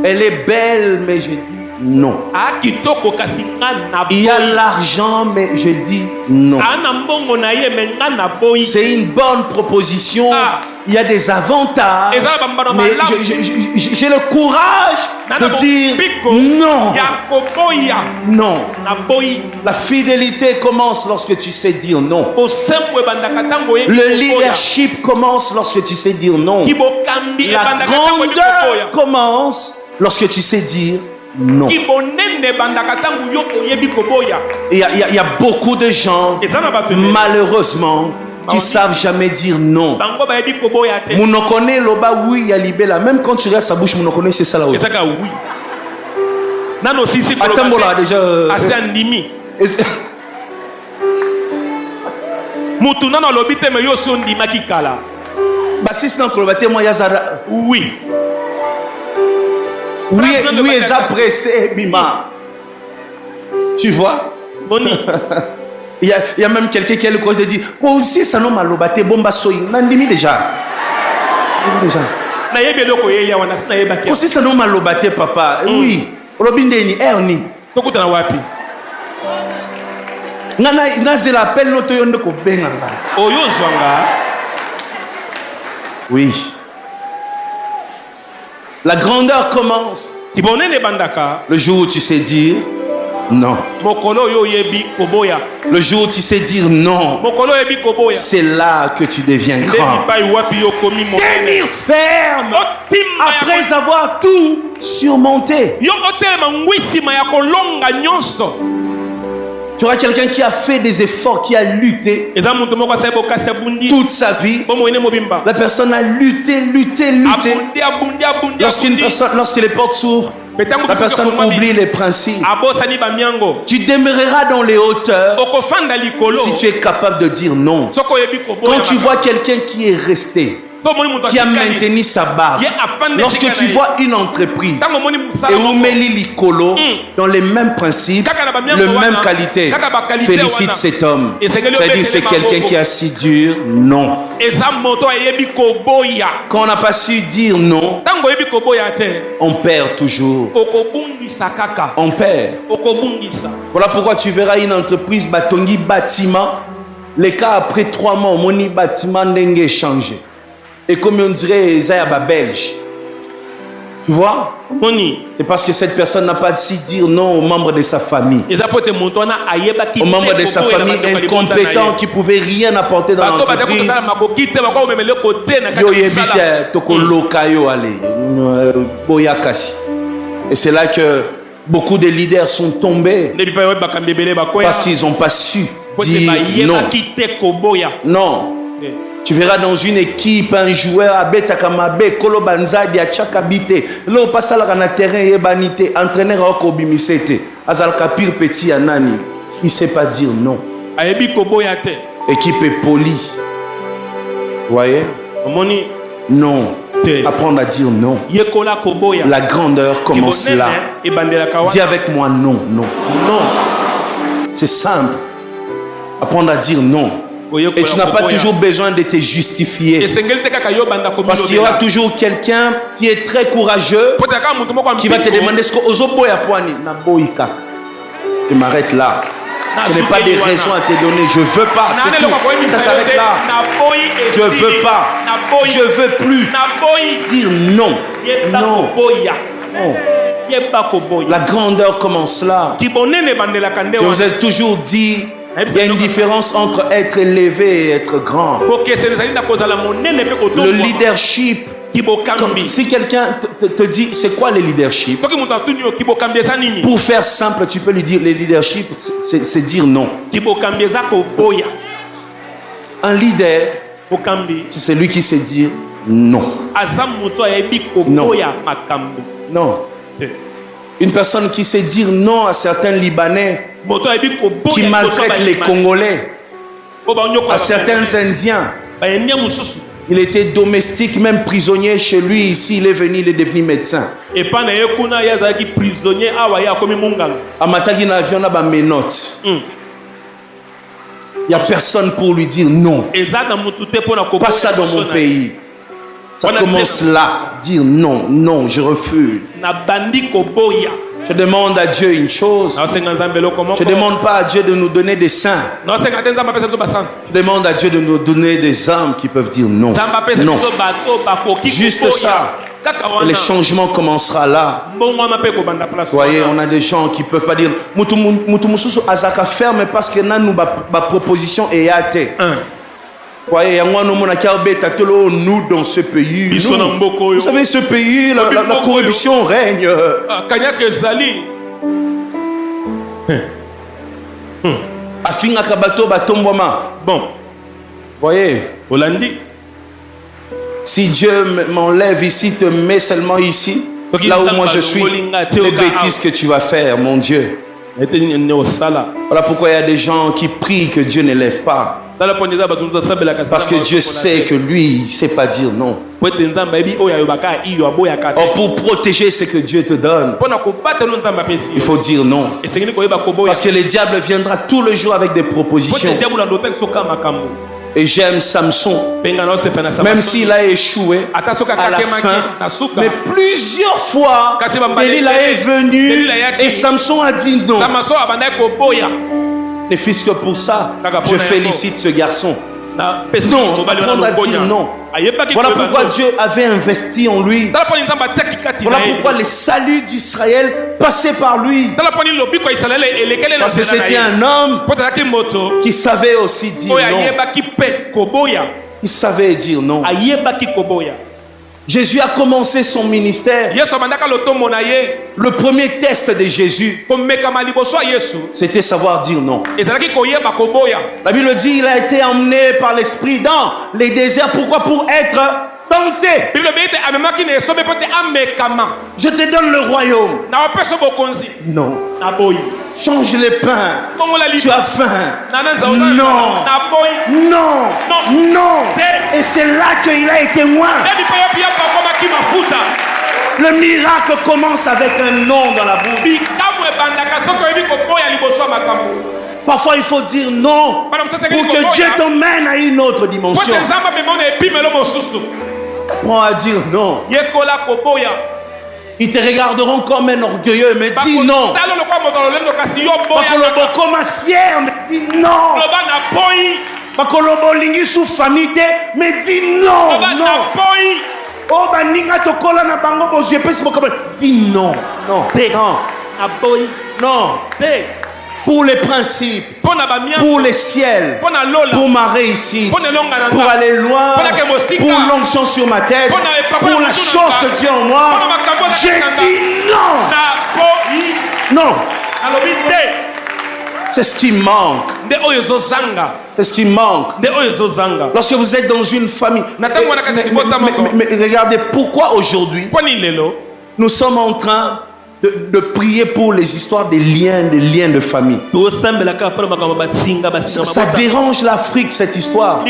Elle est belle, mais je dis non. aa kitoko kasi nga na Il y a boyi l'argent, mais je dis non. aa na mbongo na ye me nga na boyi C'est une bonne proposition. Ah. Il y a des avantages. eza na bambano Mais malamu j'ai le courage na de dire mobiko non. ya koboya Non. na boyi La fidélité commence lorsque tu sais dire non. bosembo ebandaka ntango oyebi Le koboya leadership commence lorsque tu sais dire non. kibokambi La ebandaka ntango oyebi grandeur koboya commence lorsque tu sais dire non. kibonene ebandaka ntango yo oyebi koboya Il y a beaucoup de gens, eza na bato ebele. malheureusement, qui savent jamais dire non. bango bayebi koboya te Monokone loba oui ya libela. Même quand tu regardes sa bouche, monokone c'est ça là. ezaka wi nano sisi Atambola déjà. asi andimi mutu nano alobi te me yo osi ondimaki kala Basis na kolobate moi yazara. wi Oui, oui, est pressé, bima. Tu vois? boni Il y a même quelqu'un qui a le courage de dire, oh, si ça non malobate, bomba soy, nandimi déjà. Déjà. nayebi eloko yeya wana si nayebaki Oh, si ça non malobate, papa, oui. Robindeni, erni. tokutana wapi Nana zela appel no to yonde ko benganga. oyo ozwanga Oui. La grandeur commence kibonene ebandaka le jour où tu sais dire non. mokolo oyo oyebi koboya Le jour où tu sais dire non, mokolo oyebi koboya c'est là que tu deviens nde grand. bipai wapi yo komi monene Tenir ferme otima ya après avoir tout surmonté. yo otelema ngwisima ya kolonga nyonso Tu auras quelqu'un qui a fait des efforts, qui a lutté eza mutu moko asali bokasi abundi toute sa vie. bomoine mobimba La personne a lutté. abundi Lorsqu'une personne, lorsque les portes s'ouvrent, la personne oublie les principes. abosani bamiango Tu demeureras dans les hauteurs okofanda likolo si tu es capable de dire non. soko oyebi koboya Quand tu vois quelqu'un qui est resté, qui a maintenu sa barre, lorsque tu vois une entreprise et Oumeli Likolo dans les mêmes principes, les mêmes qualités, félicite cet homme. C'est-à-dire c'est quelqu'un qui a si dur, non. eza moto ayebi koboya Quand on n'a pas su dire non, ntango oyebi koboya te on perd toujours. okobungisa kaka On perd. okobungisa Voilà pourquoi tu verras une entreprise Batongi bâtiment. Les cas après 3 mois, mon bâtiment n'a changé. Et comme on dirait, Zaya belge. Tu vois? moni C'est parce que cette personne n'a pas su dire non aux membres de sa famille. eza po te moto wana ayebaki Aux membres de sa famille incompétents qui ne pouvaient rien apporter dans bato l'entreprise. batekotala makoki te bakomemele kote na Yo kati ya yebite mosala. toko loka yo ale boyakasi. Et c'est là que beaucoup de leaders sont tombés nde bipai oyo bakambi ebele bakwea parce qu'ils n'ont pas su po te dire non. bayebaki te koboya Non. Eh. Tu verras dans une équipe un joueur abeta kamabe kolo banzadi achaka bite lo pasala na terrain yebanité entraîneur oko bimisete azalka pire petit anani il sait pas dire non. ayebi koboya te Équipe est polie. Voyez? omoni Non. te Apprendre à dire non. yekola koboya La grandeur commence Kibonene, là. ebandelaka Dis wana avec moi non, non. non C'est simple. Apprendre à dire non. Et tu n'as pas toujours besoin de te justifier. esengeli te kaka yo banda Parce qu'il y aura toujours quelqu'un qui est très courageux po te kaka moto moko qui va te demander ce que Ozoboya Poani. Je m'arrête là. Je n'ai pas des raisons à te donner. Je veux pas. C'est tout. Ça s'arrête là. Je veux pas. Je veux plus. Dire non. Non. La grandeur commence là. Je vous ai toujours dit, il y a une différence entre être élevé et être grand. Le leadership. Si quelqu'un te dit c'est quoi le leadership, pour faire simple, tu peux lui dire le leadership c'est dire non. Un leader, c'est celui qui sait dire non. Non. Non. Une personne qui sait dire non à certains Libanais qui maltraitent les Congolais, à certains Indiens. Il était domestique, même prisonnier chez lui. Ici, il est venu, il est devenu médecin. Amatagi na avion na ba menottes. Il n'y a personne pour lui dire non. Pas ça dans mon pays. Ça commence là. Dire non, non, je refuse. Je demande à Dieu une chose. Je ne demande pas à Dieu de nous donner des saints. Je demande à Dieu de nous donner des âmes qui peuvent dire non. Non. Juste ça. Et le changement commencera là. Vous voyez, on a des gens qui ne peuvent pas dire Mutu azaka ferme parce que nous ma proposition est hâtée. Vous voyez, nous dans ce pays. Vous savez, ce pays, la corruption règne. Bon. Vous voyez, si Dieu m'enlève ici, te met seulement ici, là où moi je suis, les bêtises que tu vas faire, mon Dieu. Voilà pourquoi il y a des gens qui prient que Dieu ne lève pas. Parce que Dieu sait que lui, il ne sait pas dire non. Or, pour protéger ce que Dieu te donne, il faut dire non. Parce que le diable viendra tout le jour avec des propositions. Et j'aime Samson, même s'il a échoué à la fin, mais plusieurs fois, Delilah est venu et Samson a dit non. Ne fût-ce que pour ça, je félicite ce garçon. Non, apprendre à dire non. Voilà pourquoi Dieu avait investi en lui. Voilà pourquoi le salut d'Israël passait par lui. Parce que c'était un homme qui savait aussi dire non. Il savait dire non. Jésus a commencé son ministère. Le premier test de Jésus, c'était savoir dire non. La Bible dit, il a été emmené par l'Esprit dans les déserts. Pourquoi? Pour être tenté. Je te donne le royaume. Non. Change les pains. Tu as faim. Non. Non. Non. Et c'est là qu'il a été témoin. Le miracle commence avec un non dans la bouche. Parfois il faut dire non pour que Dieu t'emmène à une autre dimension. Apprends à dire non. Ils te regarderont comme un orgueilleux, mais dis non. Comme un fier, mais dis non. Mais dis non. Non. Oh, dis non. Non. Non. Pour les principes, pour les ciels, pour ma réussite, pour aller loin, pour l'onction sur ma tête, pour la chose de Dieu en moi, j'ai dit non. Non. C'est ce qui manque. C'est ce qui manque. Lorsque vous êtes dans une famille. Mais regardez, pourquoi aujourd'hui nous sommes en train de prier pour les histoires des liens de famille. Ça dérange l'Afrique, cette histoire.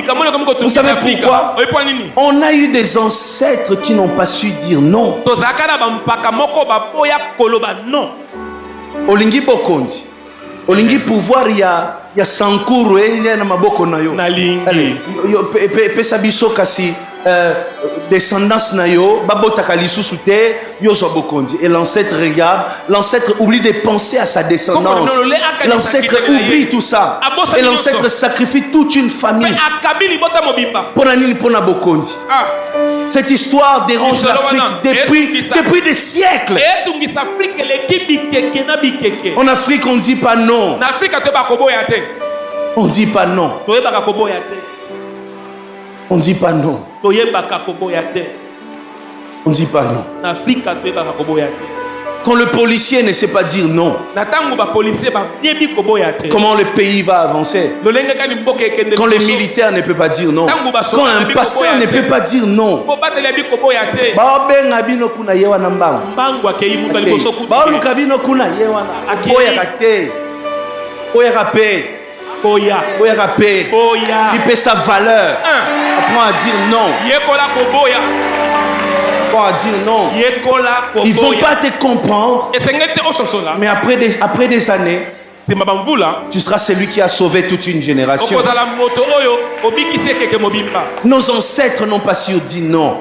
Vous savez pourquoi? On a eu des ancêtres qui n'ont pas su dire non. Olingi bokonzi. Olingi pouvoir ya Sankuru ya na maboko na yo. Allez, pesa biso kasi descendance na yo babotaka lisusu te yo zo bokonzi. Et l'ancêtre regarde, l'ancêtre oublie de penser à sa descendance. L'ancêtre oublie tout ça. Et l'ancêtre sacrifie toute une famille. Pona bokonzi. Cette histoire dérange l'Afrique depuis des siècles. En Afrique, on ne dit pas non. On ne dit pas non. On ne dit pas non. On ne dit pas non. Quand le policier ne sait pas dire non, comment le pays va avancer? Quand le militaire ne peut pas dire non, quand un pasteur ne peut pas dire non, qui paie sa valeur, apprend à dire non. À dire non. Ils ne vont pas te comprendre. Mais après des années, tu seras celui qui a sauvé toute une génération. Nos ancêtres n'ont pas su dire non.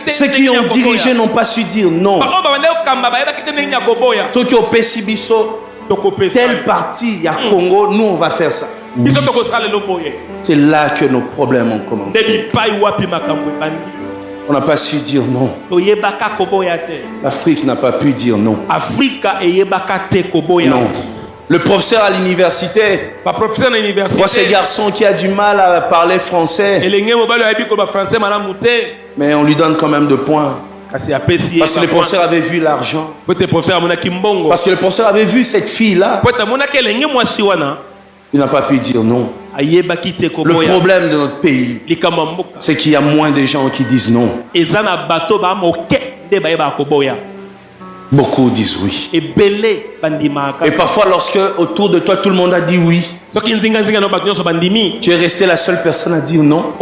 Ceux qui ont dirigé n'ont pas su dire non. Ceux qui ont pessibiso, telle partie, il y a Congo, nous on va faire ça. Oui. C'est là que nos problèmes ont commencé. On n'a pas su dire non. L'Afrique n'a pas pu dire non. Non. Le professeur à l'université, voit ces garçons qui a du mal à parler français, mais on lui donne quand même 2 points. Parce que le professeur avait vu l'argent. Parce que le professeur avait vu cette fille-là. Il n'a pas pu dire non. Le problème de notre pays, c'est qu'il y a moins de gens qui disent non. Beaucoup disent oui. Et parfois, lorsque autour de toi, tout le monde a dit oui, tu es resté la seule personne à dire non.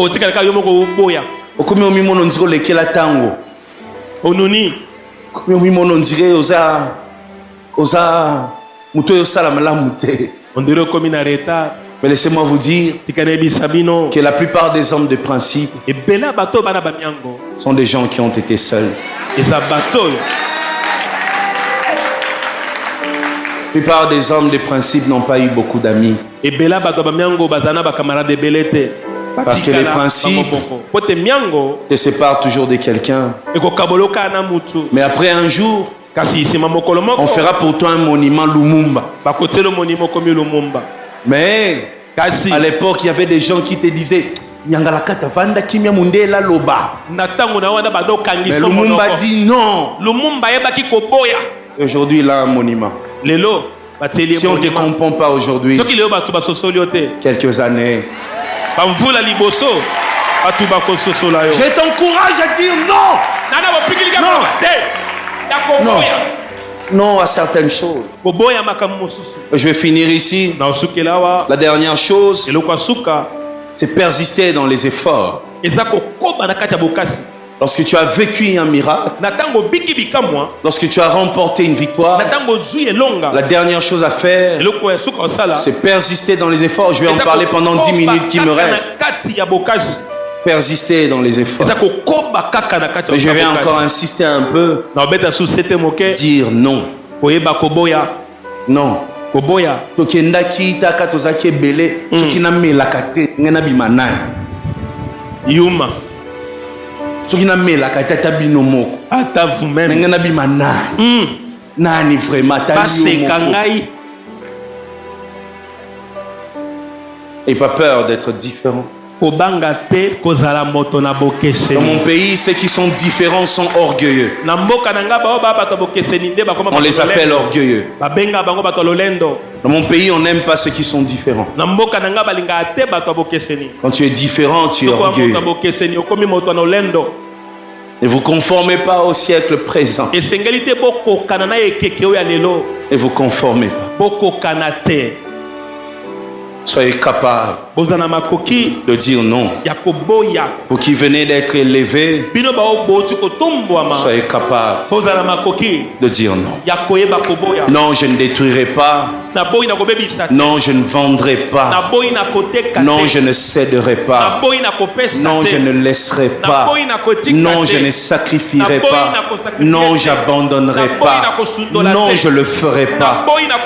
On dirait comme une arrêta. Mais laissez-moi vous dire que la plupart des hommes de principe sont des gens qui ont été seuls. La plupart des hommes de principe n'ont pas eu beaucoup d'amis. Parce que les principes te séparent toujours de quelqu'un. Mais après un jour, on fera pour toi un monument Lumumba. Mais à l'époque, il y avait des gens qui te disaient mais Lumumba dit non. Aujourd'hui, il a un monument. Si on ne te comprend pas aujourd'hui, quelques années, je t'encourage à dire non. Non. Non à certaines choses. Je vais finir ici. La dernière chose, c'est persister dans les efforts. Lorsque tu as vécu un miracle, lorsque tu as remporté une victoire, la dernière chose à faire, c'est persister dans les efforts. Je vais en parler pendant 10 minutes qui me restent. Persister dans les efforts. Mais je vais encore insister un peu. Dire non. Non. Yuma. Nani vraiment et pas peur d'être différent. Dans mon pays, ceux qui sont différents sont orgueilleux. On les appelle orgueilleux. Dans mon pays, on n'aime pas ceux qui sont différents. Quand tu es différent, tu es orgueilleux. Ne vous conformez pas au siècle présent. Ne vous conformez pas. Soyez capable de dire non. Vous qui venez d'être élevés, soyez capable de dire non. Non, je ne détruirai pas. Non, je ne vendrai pas. Non, je ne céderai pas. Non, je ne laisserai pas. Non, je ne sacrifierai pas. Non, j'abandonnerai pas. Non, je le ferai pas.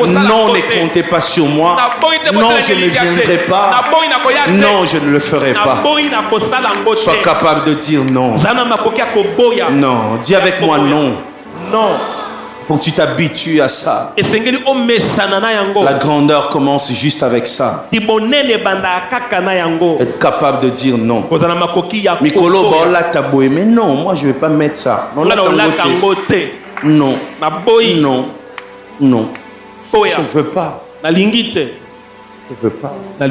Non, ne comptez pas sur moi. Non, je ne viendrai pas. Non, je ne le ferai pas. Sois capable de dire non. Non, dis avec moi non. Non. Quand tu t'habitues à ça, la grandeur commence juste avec ça. Être capable de dire non. Mikolo bola taboué, mais non, moi je ne vais pas mettre ça. Non, non, non, non. Je ne veux pas. Je ne veux pas. Non,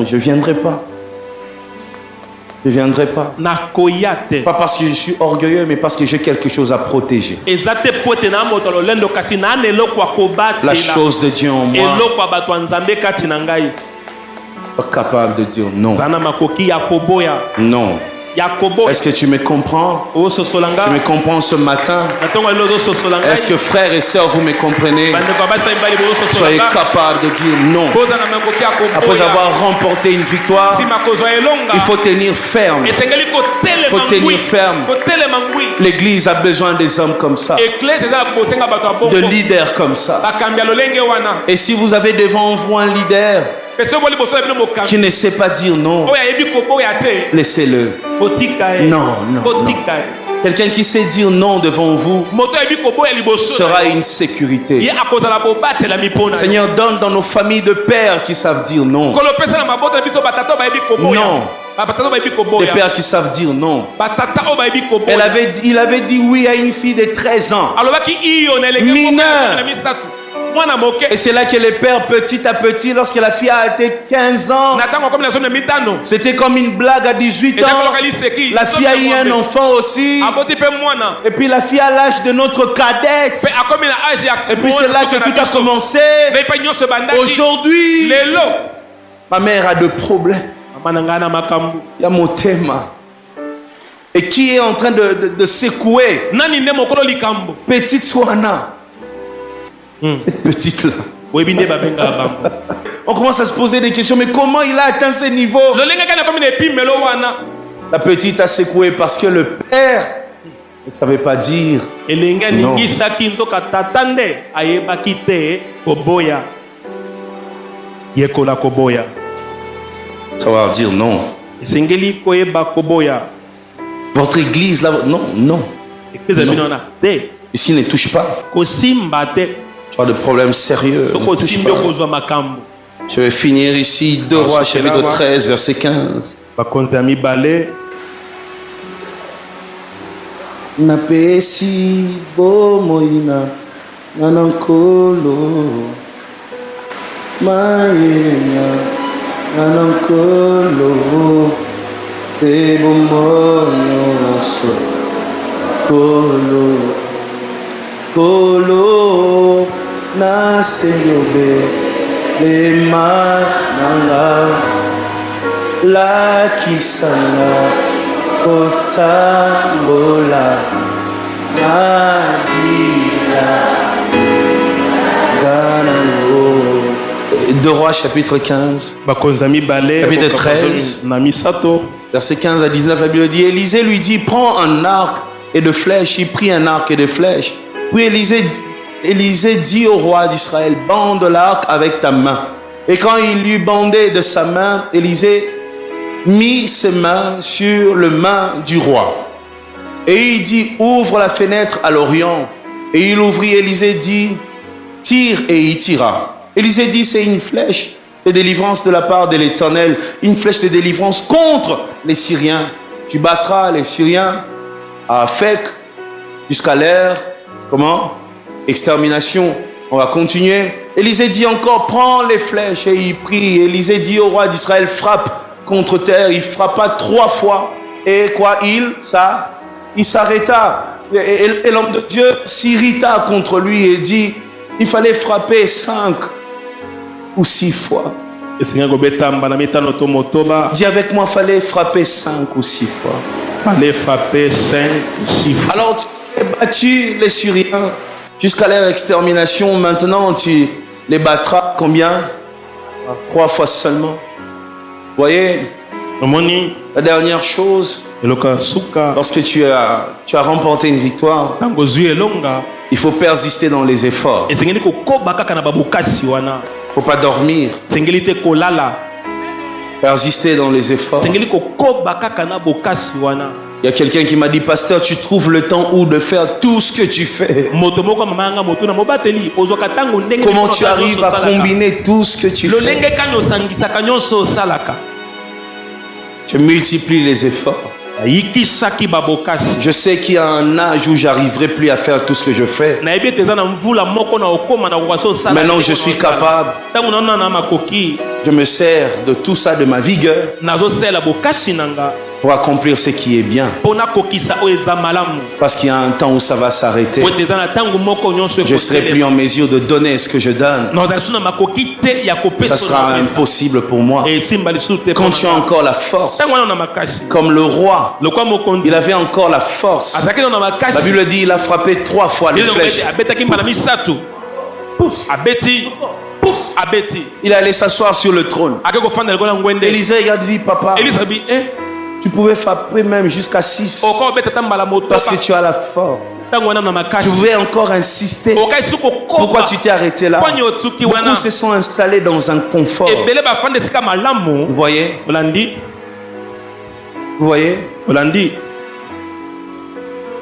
je ne viendrai pas. Je ne viendrai pas. Pas parce que je suis orgueilleux, mais parce que j'ai quelque chose à protéger. La chose de Dieu en moi. Pas capable de dire non. Non. Est-ce que tu me comprends? Tu me comprends ce matin? Est-ce que frères et sœurs, vous me comprenez? Soyez capables de dire non. Après avoir remporté une victoire, il faut tenir ferme. Il faut tenir ferme. L'église a besoin des hommes comme ça, de leaders comme ça. Et si vous avez devant vous un leader qui ne sait pas dire non, laissez-le. Non, non, non. Quelqu'un qui sait dire non devant vous sera une sécurité. Seigneur, donne dans nos familles de pères qui savent dire non. Non. Des pères qui savent dire non. Il avait dit oui à une fille de 13 ans. Mineure. Et c'est là que les pères, petit à petit, lorsque la fille a été 15 ans, c'était comme une blague à 18 ans. La fille a eu un enfant aussi. Et puis la fille a l'âge de notre cadette. Et puis c'est là que tout a commencé. Aujourd'hui, ma mère a de problèmes. Il y a mon thème. Et qui est en train de secouer? Petite Swana. Cette petite-là. On commence à se poser des questions. Mais comment il a atteint ce niveau? La petite a secoué parce que le père ne savait pas dire non. Savoir dire non. Votre église là, non, non. Non. Ici ne touche pas. Tu as de problèmes sérieux. Je vais finir ici. 2 Rois chapitre 13 verset 15. Napesi bomoina nanankolo maena nanankolo te bombono so kolo kolo na seyobe le mananga la kisanga kotambola nadila ganano. 2 Rois chapitre 15 chapitre 13 verset 15 à 19, la Bible dit: Élisée lui dit, prends un arc et de flèches. Il prit un arc et de flèches. Puis Élisée dit au roi d'Israël, bande l'arc avec ta main. Et quand il lui bandait de sa main, Élisée mit ses mains sur le main du roi. Et il dit, ouvre la fenêtre à l'orient. Et il ouvrit. Élisée dit, tire, et il tira. Élisée dit, c'est une flèche de délivrance de la part de l'Éternel, une flèche de délivrance contre les Syriens. Tu battras les Syriens à Afek jusqu'à l'ère, comment? Extermination. On va continuer. Élisée dit encore, prends les flèches, et il prie. Élisée dit au roi d'Israël, frappe contre terre. Il frappa 3 fois. Et quoi? Il s'arrêta. Et l'homme de Dieu s'irrita contre lui et dit, il fallait frapper 5 ou 6 fois. Dis avec moi, fallait frapper 5 ou 6 fois. Fallait frapper 5 ou 6 fois. Alors tu as battu les Syriens. jusqu'à leur extermination. Maintenant, tu les battras combien? 3 fois seulement. Vous voyez, Omoni la dernière chose, eloka suka lorsque tu as remporté une victoire, tango zui elonga il faut persister dans les efforts. Il esengeli kokoba kaka na babokasi wana ne faut pas dormir. sengeli te kolala Persister dans les efforts. sengeli kokoba kaka na bokasi wana. Il y a quelqu'un qui m'a dit, pasteur, tu trouves le temps où de faire tout ce que tu fais? Moto moko mamanga moto na mobateli ozwaka tango ndenge Comment tu arrives à combiner tout ce que tu fais? lolenge kanyo sangisaka nyonso osalaka Je multiplie les efforts. ayikisaki babokasi. Je sais qu'il y a un âge où j'arriverai plus à faire tout ce que je fais. nayebi ete eza na mvula moko na okoma na kokwasi osala Maintenant, je suis capable. ntango naona na makoki Je me sers de tout ça, de ma vigueur, nazosala bokasi nanga pour accomplir ce qui est bien. mpo nakokisa oyo eza malamu Parce qu'il y a un temps où ça va s'arrêter. po ete eza na ntango moko nyonso Je ne serai plus en mesure de donner ce que je donne. nazali so na makoki te ya Ça sera impossible pour moi. esimba lisusu te Quand tu as encore la force, ntango wana na makasi comme le roi, lokwa mokonzi il avait encore la force. azalaki na La makasi Bible dit il a frappé 3 fois les flèches. abetaki mbala misato abeti abeti Il est allé s'asseoir sur le trône. ake kofanda likolo ya ngwende Élisée regarde lui, papa, elisa bi tu pouvais frapper même jusqu'à 6 oka obeta ta mbala parce que motoka tu as la force. ntango wana na Tu makasi pouvais encore insister. okai su Pourquoi kokoba tu t'es arrêté là? kwani otsuki wana Beaucoup se sont installés dans un confort. ebele bafanda esika malamu Vous voyez? olandi Vous voyez? olandi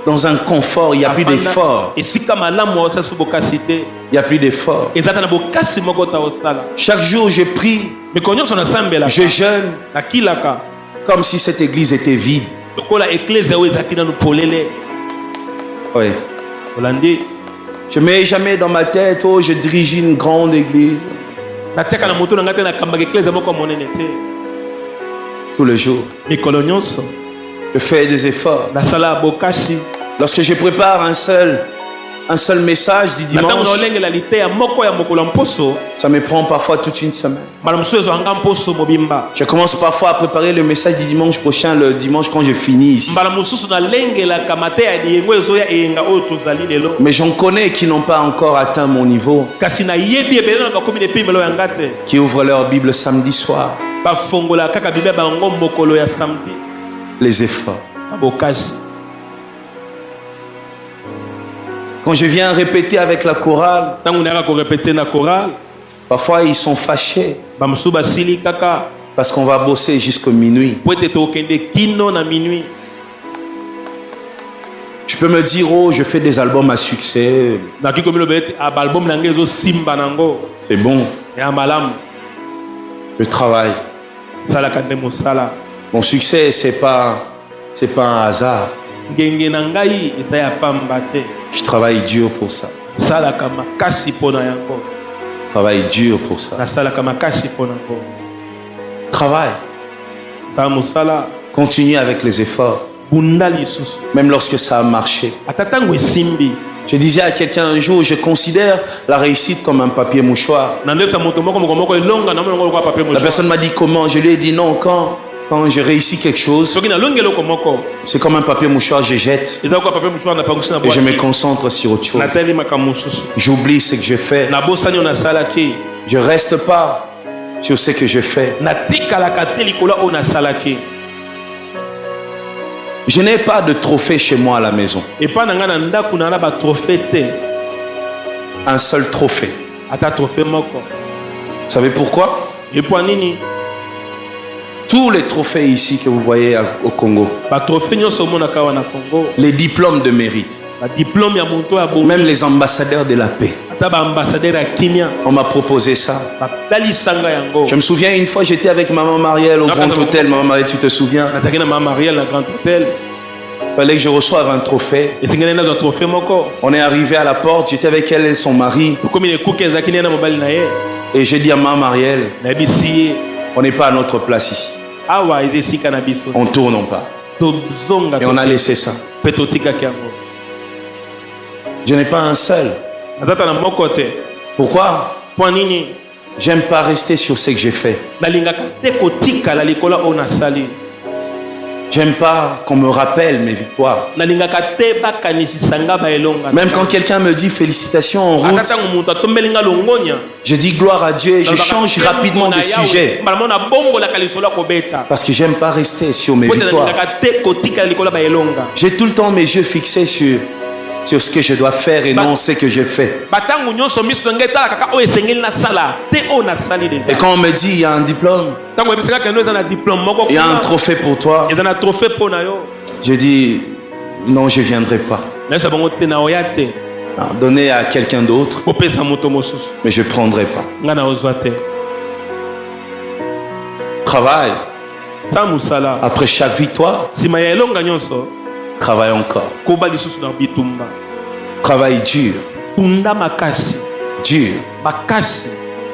Dans un confort, il n'y a plus d'effort. esika malamu osala su bokasi te Il n'y a plus d'effort. ezata na bokasi moko ta osala Chaque jour, je prie, mikolo nyonso nasambelaka je jeûne, nakilaka comme si cette église était vide. lokola eklese oyo ezalaki nanu polele Oui. olandi Je ne mets jamais dans ma tête, oh, je dirige une grande église. natiaka na motu na ngai te nakambaka eklese moko ya monene te Tous les jours, mikolo nyonso je fais des efforts. nasala bokasi Lorsque je prépare un seul message du na ntango dimanche, naolengela liteya moko ya mokolo ya mposo ça me prend parfois toute une semaine. mbala mosusu ezwanga mposo mobimba Je commence parfois à préparer le message du dimanche prochain, le dimanche quand je finis ici. mbala mosusu nalengelaka mateya ya liyengo ezoya eyenga oyo tozali lelo Mais j'en connais qui n'ont pas encore atteint mon niveau, kasi nayebi ebele na bakomi na epimelo yanga te qui ouvrent leur Bible samedi soir. bafongola kaka biblia bango mokolo ya samedi Les efforts. na bokasi. Quand je viens répéter avec la chorale, ntango nayaka korepete na chorale parfois ils sont fâchés bamosusu basili kaka parce qu'on va bosser jusqu'à minuit. po ete tokende kino na minuit. Je peux me dire, oh, je fais des albums à succès. nakoki komiloba ete baalbum na ngai ezosimba nango C'est bon, ya malamu je travaille. salaka nde mosala Mon succès, c'est pas un hasard. ngenge na ngai eza ya pamba te Je travaille dur pour ça. salaka makasi mpo na yango Je travaille dur pour ça. nasalaka makasi mpo nango Travaille. sala mosala Continue avec les efforts. bunda lisusu Même lorsque ça a marché. ata ntango esimbi. Je disais à quelqu'un un jour, je considère la réussite comme un papier mouchoir. na ndebisa moto moko moko elonga na moko kwa papier La mocho personne m'a dit comment. Je lui ai dit non, quand je réussis quelque chose, soki nalongi eloko moko c'est comme un papier mouchoir, je jette eza kwa papier mocho napangisi na et je me boîte concentre sur autre chose. natali makambo mosusu J'oublie ce que je fais. nabosani oyo nasalaki Je reste pas sur ce que je fais. natikalaka te likolo oyo nasalaki. Je n'ai pas de trophée chez moi à la maison. epai na ngai na ndako na batrofe te Un seul trophée. ata trofe moko. Vous savez pourquoi? epo nini Tous les trophées ici que vous voyez au Congo, batrofe nyonso omonaka awa na Congo, les diplômes de mérite, badiplome ya moto ya bongi, même les ambassadeurs de la paix, ata baambassadeur ya kimia on m'a proposé ça. batalisanga yango. Je me souviens une fois, j'étais avec maman Marielle au Grand Hôtel. Maman Marielle, tu te souviens? nataki na mama Marielle na Grand Hôtel Il fallait que je reçoive un trophée. esengeli nazwa trofe moko. On est arrivé à la porte, j'étais avec elle et son mari. tokomi na ekuke ezalaki nde na mobali na ye Et j'ai dit à maman Marielle, nayebisi ye on n'est pas à notre place ici. awa eza esika na biso On tourne pas. tozonga Et on a laissé ça. mpe totikaki yango. Je n'ai pas un seul. nazata na moko te. Pourquoi? mpo nini J'aime pas rester sur ce que j'ai fait. nalingaka te kotikala likolo oyo nasali. J'aime pas qu'on me rappelle mes victoires. nalingaka te bakanisisa nga baelonga Même quand quelqu'un me dit félicitations en route, ata ntango moto atombeli nga longonya je dis gloire à Dieu et je change rapidement de sujet. mbala mona bombolaka lisolo ya kobeta Parce que j'aime pas rester sur mes po te victoires. nalingaka te kotikala likolo ya baelonga J'ai tout le temps mes yeux fixés sur ce que je dois faire et non ce que je fais. batango nyonso miso na ngai etala kaka oyo esengeli nasala te oyo nasali Et deja quand on me dit il y a un diplôme, ntango oyebisaka kendo eza na diplôme moko il y a un kuna trophée pour toi, eza na trophée mpo na yo je dis non, je viendrai pas. nayebisa bango te naoya te Non, donnez à quelqu'un d'autre, kopesa moto mosusu mais je prendrai pas. nga naozwa te Travaille. sa mosala Après chaque victoire, nsima ya elonga nyonso travaille encore. koba lisusu na bitumba Travaille dur, tunda makasi dur. makasi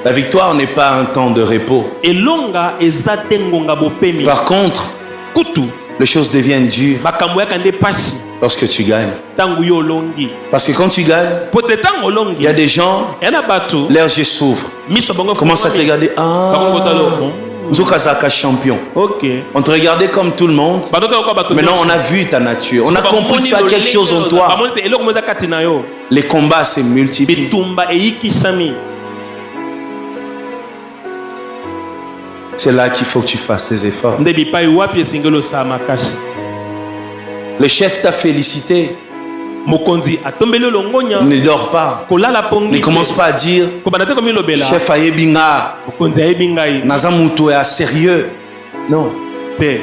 La victoire n'est pas un temps de repos. elonga eza te ngonga bopemi Par contre, kutu les choses deviennent dures makambo yaka nde pasi lorsque tu gagnes. ntango yo olongi Parce que quand tu gagnes, po te ntango il olongi y a des gens, ya na bato leurs yeux s'ouvrent. miso bango Commence à te regarder. bango kotalo Ah, Nzokazaka champion. ok On te regardait comme tout le monde. bato kwa bato Maintenant, on a vu ta nature. On a compris que tu as quelque chose en toi. bamoni te eloko mo eza kati na yo Les combats se multiplient. bitumba eyikisami C'est là qu'il faut que tu fasses tes efforts. nde bipai wapi esengeli osala makasi Le chef t'a félicité. mokonzi atombeli olongonya Ne dors pas. kolala Ne pongi commence pas à dire kobanda te komilobela chef Ayebinga, mokonzi ayebi ngai Nazamuto est à sérieux. non te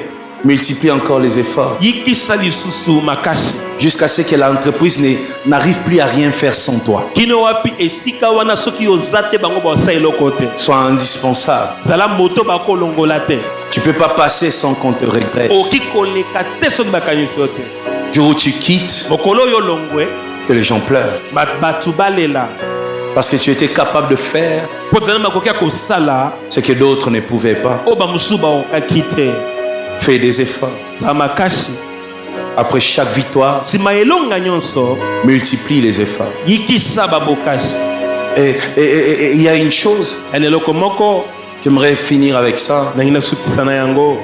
Multiplie encore les efforts yikisa lisusu makasi jusqu'à ce que l'entreprise n'arrive plus à rien faire sans toi. kino wapi esika wana soki oza te bango baosala eloko te Sois indispensable. zala moto bakolongola te Tu ne peux pas passer sans qu'on te regrette. oki koleka te soki bakanisi yo te Jour où tu quittes, mokolo oyo olongwe que les gens pleurent. bato balela Parce que tu étais capable de faire mpo tozali makoki ya kosala ce que d'autres ne pouvaient pas. oyo bamosusu baokaki te Fais des efforts. zala makasi Après chaque victoire, nsima elonga nyonso multiplie les efforts. yikisa babokasi Et il y a une chose, ya na eloko moko j'aimerais finir avec ça. nangi nasukisa na yango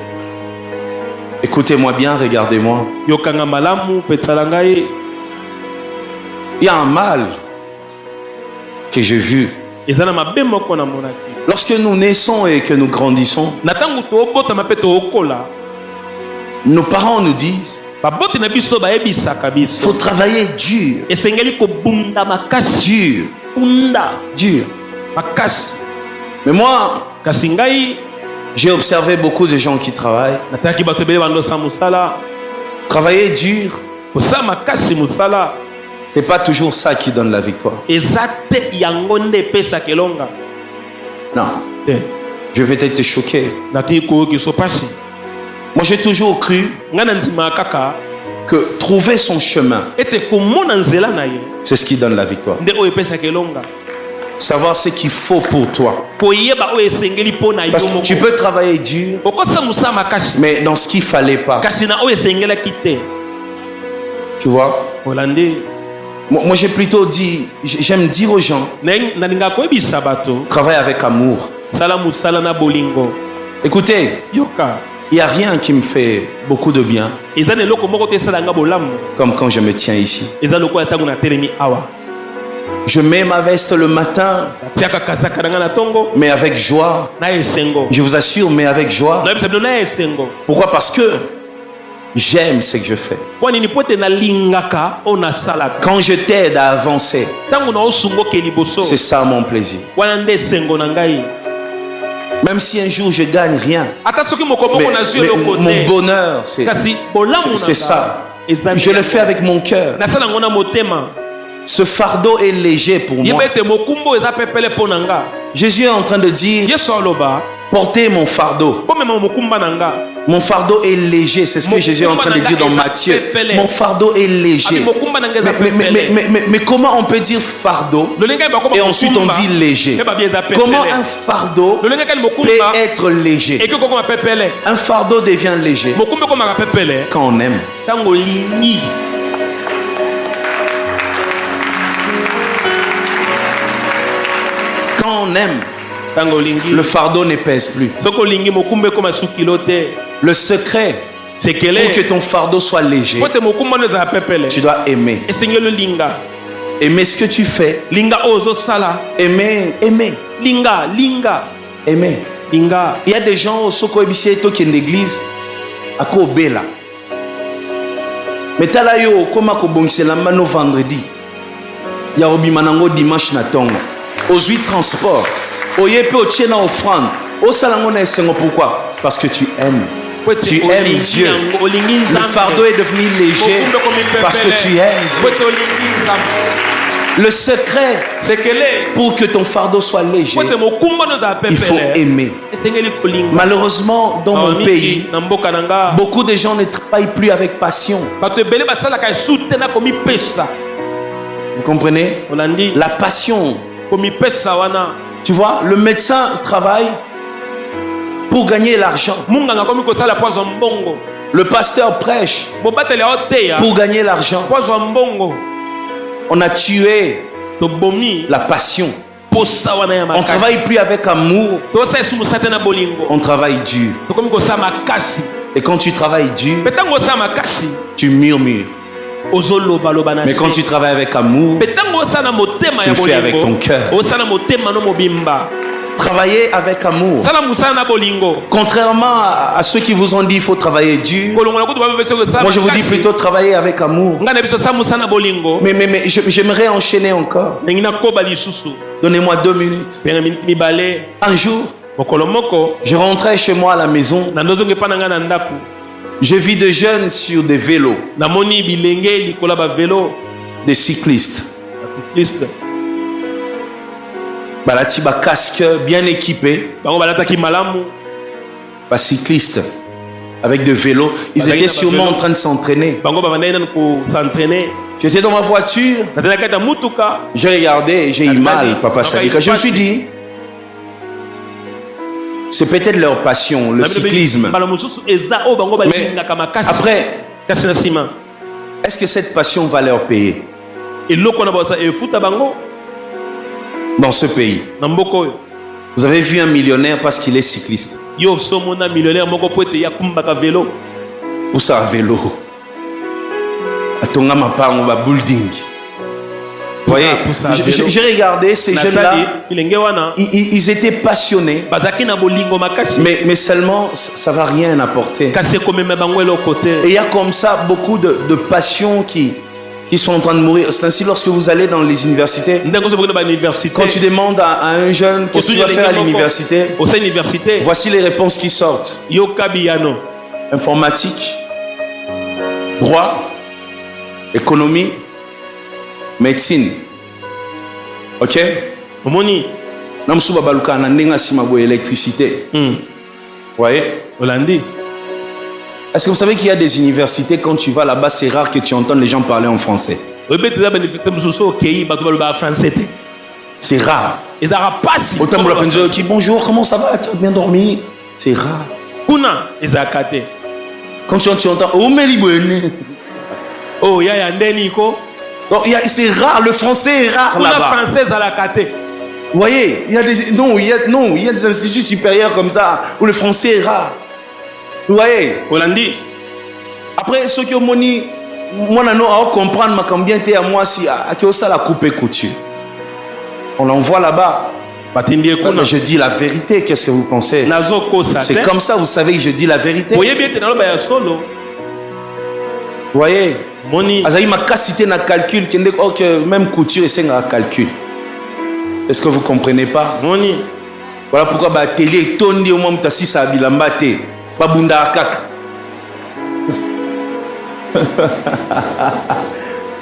Écoutez-moi bien, regardez-moi. yokanga malamu mpe tala ngai Il y a un mal que j'ai vu. eza na mabe moko namonaki Lorsque nous naissons et que nous grandissons, na ntango toobotama mpe tookola nos parents nous disent, baboti na biso bayebisaka il faut biso travailler dur, esengeli kobunda makasi dur, bunda dur. makasi Mais moi, kasi ngai j'ai observé beaucoup de gens qui travaillent. natalaki bato ebele bandosa mosala Travailler dur, kosala makasi mosala c'est pas toujours ça qui donne la victoire. eza te yango nde epesaka elonga Non, te je vais peut-être te choquer. nakoki koyokiso pasi Moi, j'ai toujours cru ngai na ndimaka kaka que trouver son chemin, ete komona nzela na ye c'est ce qui donne la victoire. nde oyo epesaka elonga Savoir ce qu'il faut pour toi. koyeba oyo esengeli mpo na yo Parce que tu moko peux travailler dur, okosala mosala makasi mais dans ce qu'il fallait pas. kasi na oyo esengelaki te Tu vois? olandi Moi, j'ai plutôt dit, j'aime dire aux gens, nalingaka koyebisa bato travaille avec amour. sala mosala na bolingo Écoutez, yoka il n'y a rien qui me fait beaucoup de bien, eza na eloko moko te esalanga bolamu comme quand je me tiens ici. eza lokola ntango natelemi awa Je mets ma veste le matin, natiaka kazaka na ngai na ntongo mais avec joie. na esengo Je vous assure, mais avec joie. nayebisa bino na esengo Pourquoi? Parce que j'aime ce que je fais. mpo nini po ete nalingaka oyo nasalaka Quand je t'aide à avancer, ntango naosungoke liboso c'est ça mon plaisir. wana nde esengo na ngai Même si un jour je gagne rien, ata soki moko mais, moko nazwi mais eloko mon te bonheur, c'est kasi bolamu c'est ça. eza Je le fais avec mon cœur. nasala yango na motema Ce fardeau est léger pour moi. yeba ete mokumba eza pepele mpo na nga Jésus est en train de dire, yesu aloba portez mon fardeau. bomema mokumba na nga Mon fardeau est léger, c'est ce que Jésus est en train de dire dans Matthieu. Mon fardeau est léger. abi mokumba na nga eza Mais, pepele mais comment on peut dire fardeau lolenge kani bakoma et ensuite on dit léger? eba bien eza pepele Comment un fardeau lolenge kani peut mokumba être léger? eki kokoma pepele Un fardeau devient léger mokumba ekomaka pepele quand on aime. ntango olingi Quand on aime, ntango olingi le fardeau ne pèse plus. soki olingi mokumba ekoma sukilo te Le secret C'est pour qu'elle que ton fardeau soit léger, Pote mokumba no za pepele. tu dois aimer. Esengelo linga. Aimer ce que tu fais. Linga ozo sala. Aimer, aimer, Linga, linga, aimer. linga. Il y a des gens au Soko Ebisieto qui sont d'église à Kobela. Mais t'as là yo comme à Kobongisela mano vendredi. Il y a Obimanango dimanche na tongo. Aux 8 transports. Au yepe au tchena offrande. Au salango na esengo pourquoi? Parce que tu aimes. Tu aimes Dieu. Le fardeau est devenu léger parce que tu aimes Dieu. Le secret C'est qu'elle est. pour que ton fardeau soit léger, Pote mokumba no za il faut pepele. aimer. Esengeli kolinga. Malheureusement, dans mon pays, na mboka nanga. beaucoup de gens ne travaillent plus avec passion. Bato ebele basala ka sute na komi pesa. Vous comprenez? Olandi La passion. komi pesa wana. Tu vois, le médecin travaille pour gagner l'argent. Munga komi kosala pozo mbongo. Le pasteur prêche Bobatele oteya. pour gagner l'argent. Pozo mbongo. On a tué To bomi la passion. posa wana ya On makasi. travaille plus avec amour, To sa esu musate na bolingo. on travaille dur. To komi kosala makasi. Et quand tu travailles dur, Petango sa makasi. tu murmures. Ozoloba loba na. Mais quand tu travailles avec amour, Petango sa na motema tu ya le fais avec ton bolingo. cœur. Osa na motema no mobimba. travailler avec amour. Sala musala na bolingo. Contrairement à ceux qui vous ont dit qu'il faut travailler dur, Kolongola kutu ba beso sa. moi je vous dis plutôt travailler avec amour. Ngana biso sa musala na bolingo. Mais j'aimerais enchaîner encore. Ngina koba lisusu. Donnez-moi 2 minutes. Penga mibale. Un jour, Mokolo moko. je rentrais chez moi à la maison. Na ndozonge pa na ngana ndaku. Je vis des jeunes sur des vélos, Na moni bilenge likola ba vélo. des cyclistes. Cycliste. Balati ba casque bien équipé, Bango balataki malamu. ba cyclistes avec des vélos. Ils étaient sûrement en train de s'entraîner. Bango babandai na ko s'entraîner. J'étais dans ma voiture, Na tena kata mutuka. j'ai regardé et j'ai eu mal, Papa Sadika. Je me suis dit, c'est peut-être leur passion, le cyclisme. Bala mususu eza o bango balingaka makasi. Après, kasi na sima. est-ce que cette passion va leur payer Eloko na basa efuta bango dans ce pays? na mboko oyo. Vous avez vu un millionnaire parce qu'il est cycliste. Yo somona millionnaire moko po ete ya kumbaka vélo. Ou ça à vélo. Atonga mapango ba building. Vous voyez, j'ai regardé ces jeunes-là, bilenge wana ils étaient passionnés, bazaki na bolingo makasi. mais seulement ça va rien apporter. Kasi komema bango elo côté. Et il y a comme ça beaucoup de passions qui sont en train de mourir. C'est ainsi lorsque vous allez dans les universités, Ndengo so ba université. quand tu demandes à un jeune qu'est-ce que tu vas faire à l'université, Au sein université. voici les réponses qui sortent. Yo kabiyano. Informatique, droit, économie, médecine. Ok? Omoni. Namsuba baluka na ndenga simabo électricité. Vous voyez? Hollandais. Est-ce que vous savez qu'il y a des universités, quand tu vas là-bas, c'est rare que tu entends les gens parler en français. C'est rare. Autant pour la personne qui bonjour, comment ça va? Tu as bien dormi? C'est rare. Quand tu entends oh Melibouene. Oh ya ya ndeniko. C'est rare, le français est rare là-bas. Vous voyez, il y a des instituts supérieurs comme ça où le français est rare. Vous voyez? Hollandi. Après, ceux qui ont moni, moi, on comprendre combien tu es à moi si à qui ça la coupe couture. On l'envoie là-bas. Je dis la vérité, qu'est-ce que vous pensez? C'est comme ça, vous savez que je dis la vérité. Vous voyez? Azaï ma cassité na calcul, même couture c'est un calcul. Est-ce que vous comprenez pas? Voilà pourquoi ba télé tondi au moment tasi sa bilamba te. Ba bunda kaka.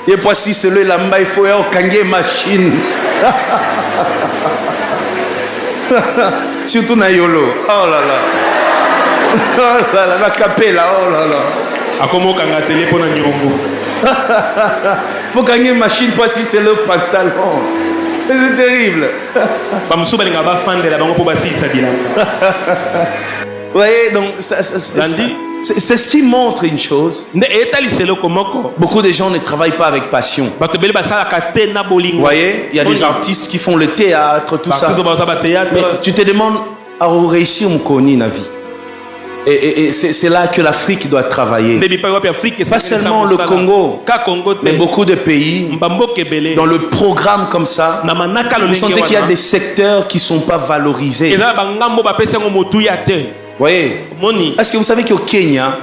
Et voici celui lamba il faut kange machine. Surtout na yolo. Oh là là. Oh là là, la capella, oh là là. Akomo kanga télé pona nyongo. Faut gagner une machine pour si c'est le pantalon. C'est terrible. Vous voyez, donc c'est ce qui montre une chose. Beaucoup de gens ne travaillent pas avec passion. Vous voyez, il y a des artistes qui font le théâtre, tout ça. Mais tu te demandes à réussir mon connu dans la vie. Et c'est là que l'Afrique doit travailler. Pas seulement le Congo, mais beaucoup de pays. Dans le programme comme ça, vous sentez qu'il y a des secteurs qui ne sont pas valorisés. Vous voyez? Est-ce que vous savez qu'au Kenya,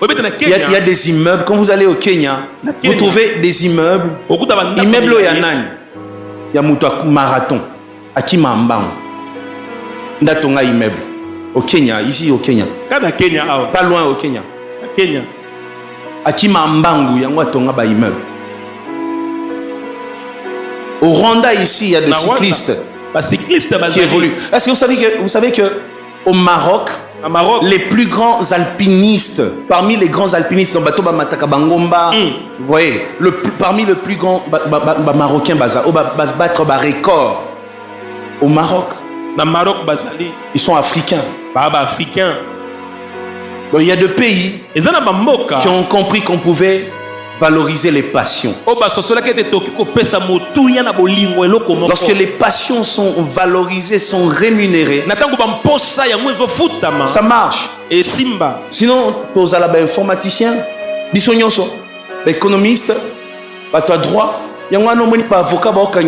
il y a des immeubles. Quand vous allez au Kenya, vous trouvez des immeubles. Immeubles il y a nani. Il y a marathon. Akima Mbang. Ndatonga immeuble. Au Kenya, ici au Kenya. Pas loin au Kenya. Akima Mbangu, yango atonga ba immeuble. Au Rwanda ici, il y a des cyclistes qui évoluent. Est-ce que vous savez que au Maroc, les plus grands alpinistes, parmi les grands alpinistes, vous voyez, parmi les plus grands marocains, battre un record au Maroc. Ils sont africains. Donc, il y a des pays qui ont compris qu'on pouvait valoriser les passions. Lorsque les passions sont valorisées, sont rémunérées, ça marche. Sinon, tu as l'informaticien, l'économiste, tu as droit. Il y a un avocat qui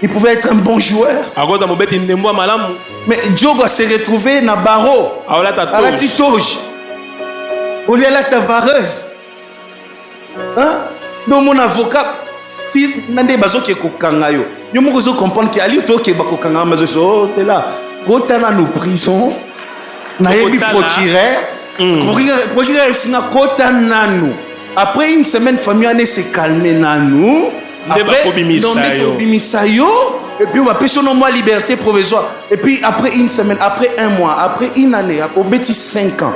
il pouvait être un bon joueur. Mais Diogo s'est retrouvé dans le barreau. À la titoge. Au lieu de la vareuse. Hein? Donc mon avocat, si nande bazo qui kokanga yo, yo mo ko comprendre que ali to ke ba kokanga mazo so c'est là. Kota na nous prison. Na yebi procureur singa kota nanu. Après une semaine famille s'est calmé nanu. Après, et puis on va payer non liberté provisoire. Et puis après une semaine, après un mois, après une année, au bêtis 5 ans.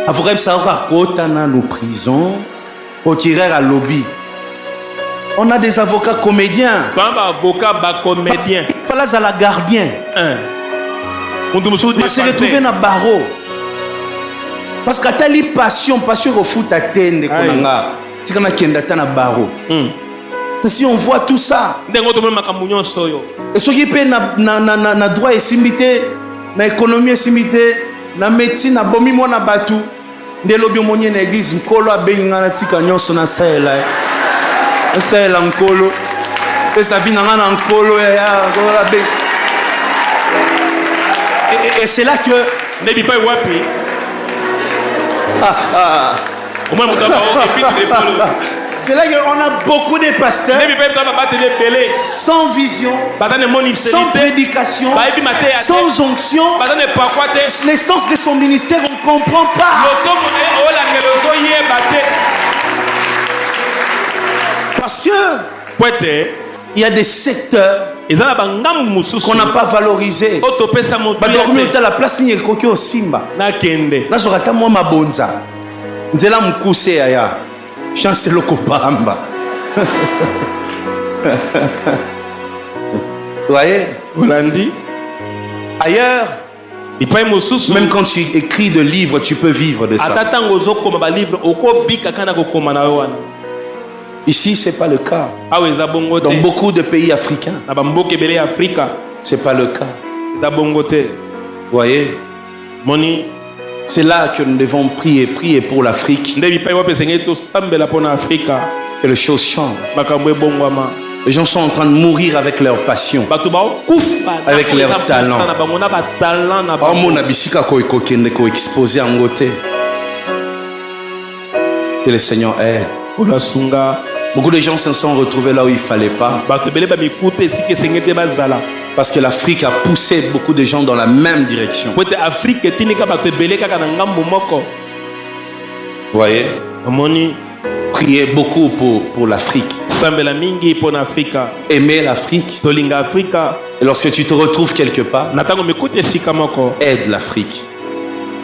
Avocat savoir qu'autant dans nos prisons, au tireur à lobby. On a des avocats comédiens. Pas là à la gardien. On s'est retrouvé dans le barreau. Parce que t'as les passion au foot à tendre konanga. Si on a kenda na barreau. C'est si on voit tout ça. Et ce qui est na droit et simité, na économie et simité, na médecine, na bomi mo na batu. Nde lobi monye na église nkolo abenga na tika nyonso na sela. Sela nkolo. Et ça vient na nkolo ya nkolo abe. Et c'est là que nebi pas wapi. C'est là qu'on a beaucoup de pasteurs sans vision, sans prédication, sans onction. L'essence de son ministère, on ne comprend pas. Parce que il y a des secteurs qu'on n'a pas valorisés. La place ni au Simba. Nazorata moi ma bonza. Nzela mukuse ya. Chance loko pamba. Vous voyez? Ailleurs, même quand tu écris de livres, tu peux vivre de ça. Ici, ce n'est pas le cas. Dans beaucoup de pays africains, ce n'est pas le cas. Vous voyez? C'est là que nous devons prier pour l'Afrique. Que les choses changent. Les gens sont en train de mourir avec leur passion, avec leur talent. Que le Seigneur aide. Beaucoup de gens se sont retrouvés là où il ne fallait pas. Parce que l'Afrique a poussé beaucoup de gens dans la même direction. Vous voyez? Priez beaucoup pour l'Afrique. Aimer l'Afrique. Et lorsque tu te retrouves quelque part, aide l'Afrique.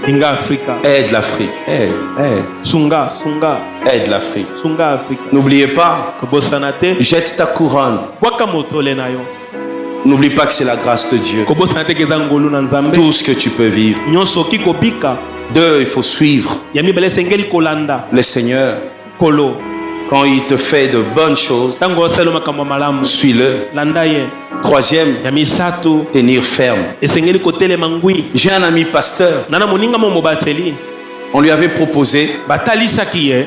Aide l'Afrique. Aide. Aide l'Afrique. N'oubliez pas, jette ta couronne. N'oublie pas que c'est la grâce de Dieu. Tout ce que tu peux vivre. 2, il faut suivre le Seigneur. Quand il te fait de bonnes choses, ntango osala makambo malamu suis-le. landa ye. Troisième, Ya misato tenir ferme. esengeli kotelema ngwi. J'ai un ami pasteur. Nana moninga mo mobateli On lui avait proposé batalisaki ye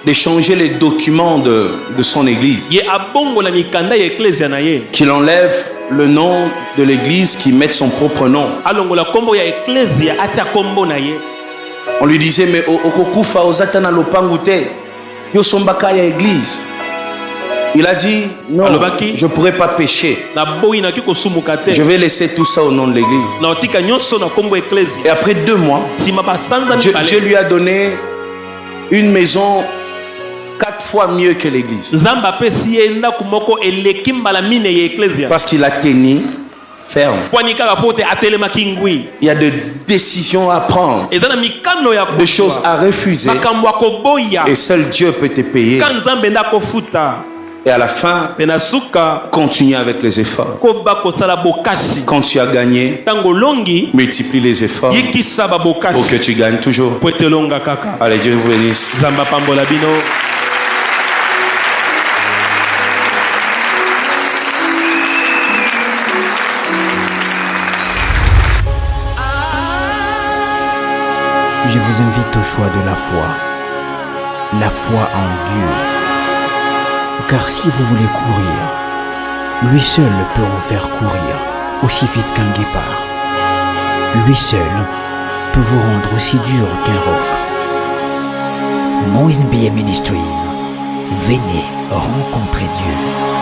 d'échanger les documents de son église. ye abongola mikanda ya eklezia na ye Qu'il enlève le nom de l'église, qu'il mette son propre nom. alongola kombo ya eklezia atia kombo na ye. On lui disait, mais okokufa ozatana lopangu te. Yo sombaka ya église. Il a dit, non, Alobaki. je ne pourrais pas pécher. Na boyi na kiko sumuka te Je vais laisser tout ça au nom de l'église. na otika nyonso na kombo Et eklezia après 2 mois, sima basanza Dieu mibale lui a donné une maison 4 fois mieux que l'église. nzambe apesi ye ndako moko eleki mbala mine ya eklezia Parce qu'il a tenu ferme. kwani kaka po te atelemaki ngwi. Il y a des décisions à prendre, eza na mikano ya des choses à refuser. makambo ya koboya Et seul Dieu peut te payer. ka nzambe nde akofuta. Et à la fin, Me na suka continue avec les efforts. koba kosala bokasi Quand tu as gagné, ntango longi multiplie les efforts yikisa pour babokasi que tu gagnes toujours. po ete longa kaka. Allez, Dieu vous bénisse. nzambe apambola bino. Je vous invite au choix de la foi en Dieu. Car si vous voulez courir, lui seul peut vous faire courir aussi vite qu'un guépard. Lui seul peut vous rendre aussi dur qu'un roc. Moïse Bié Ministries, venez rencontrer Dieu.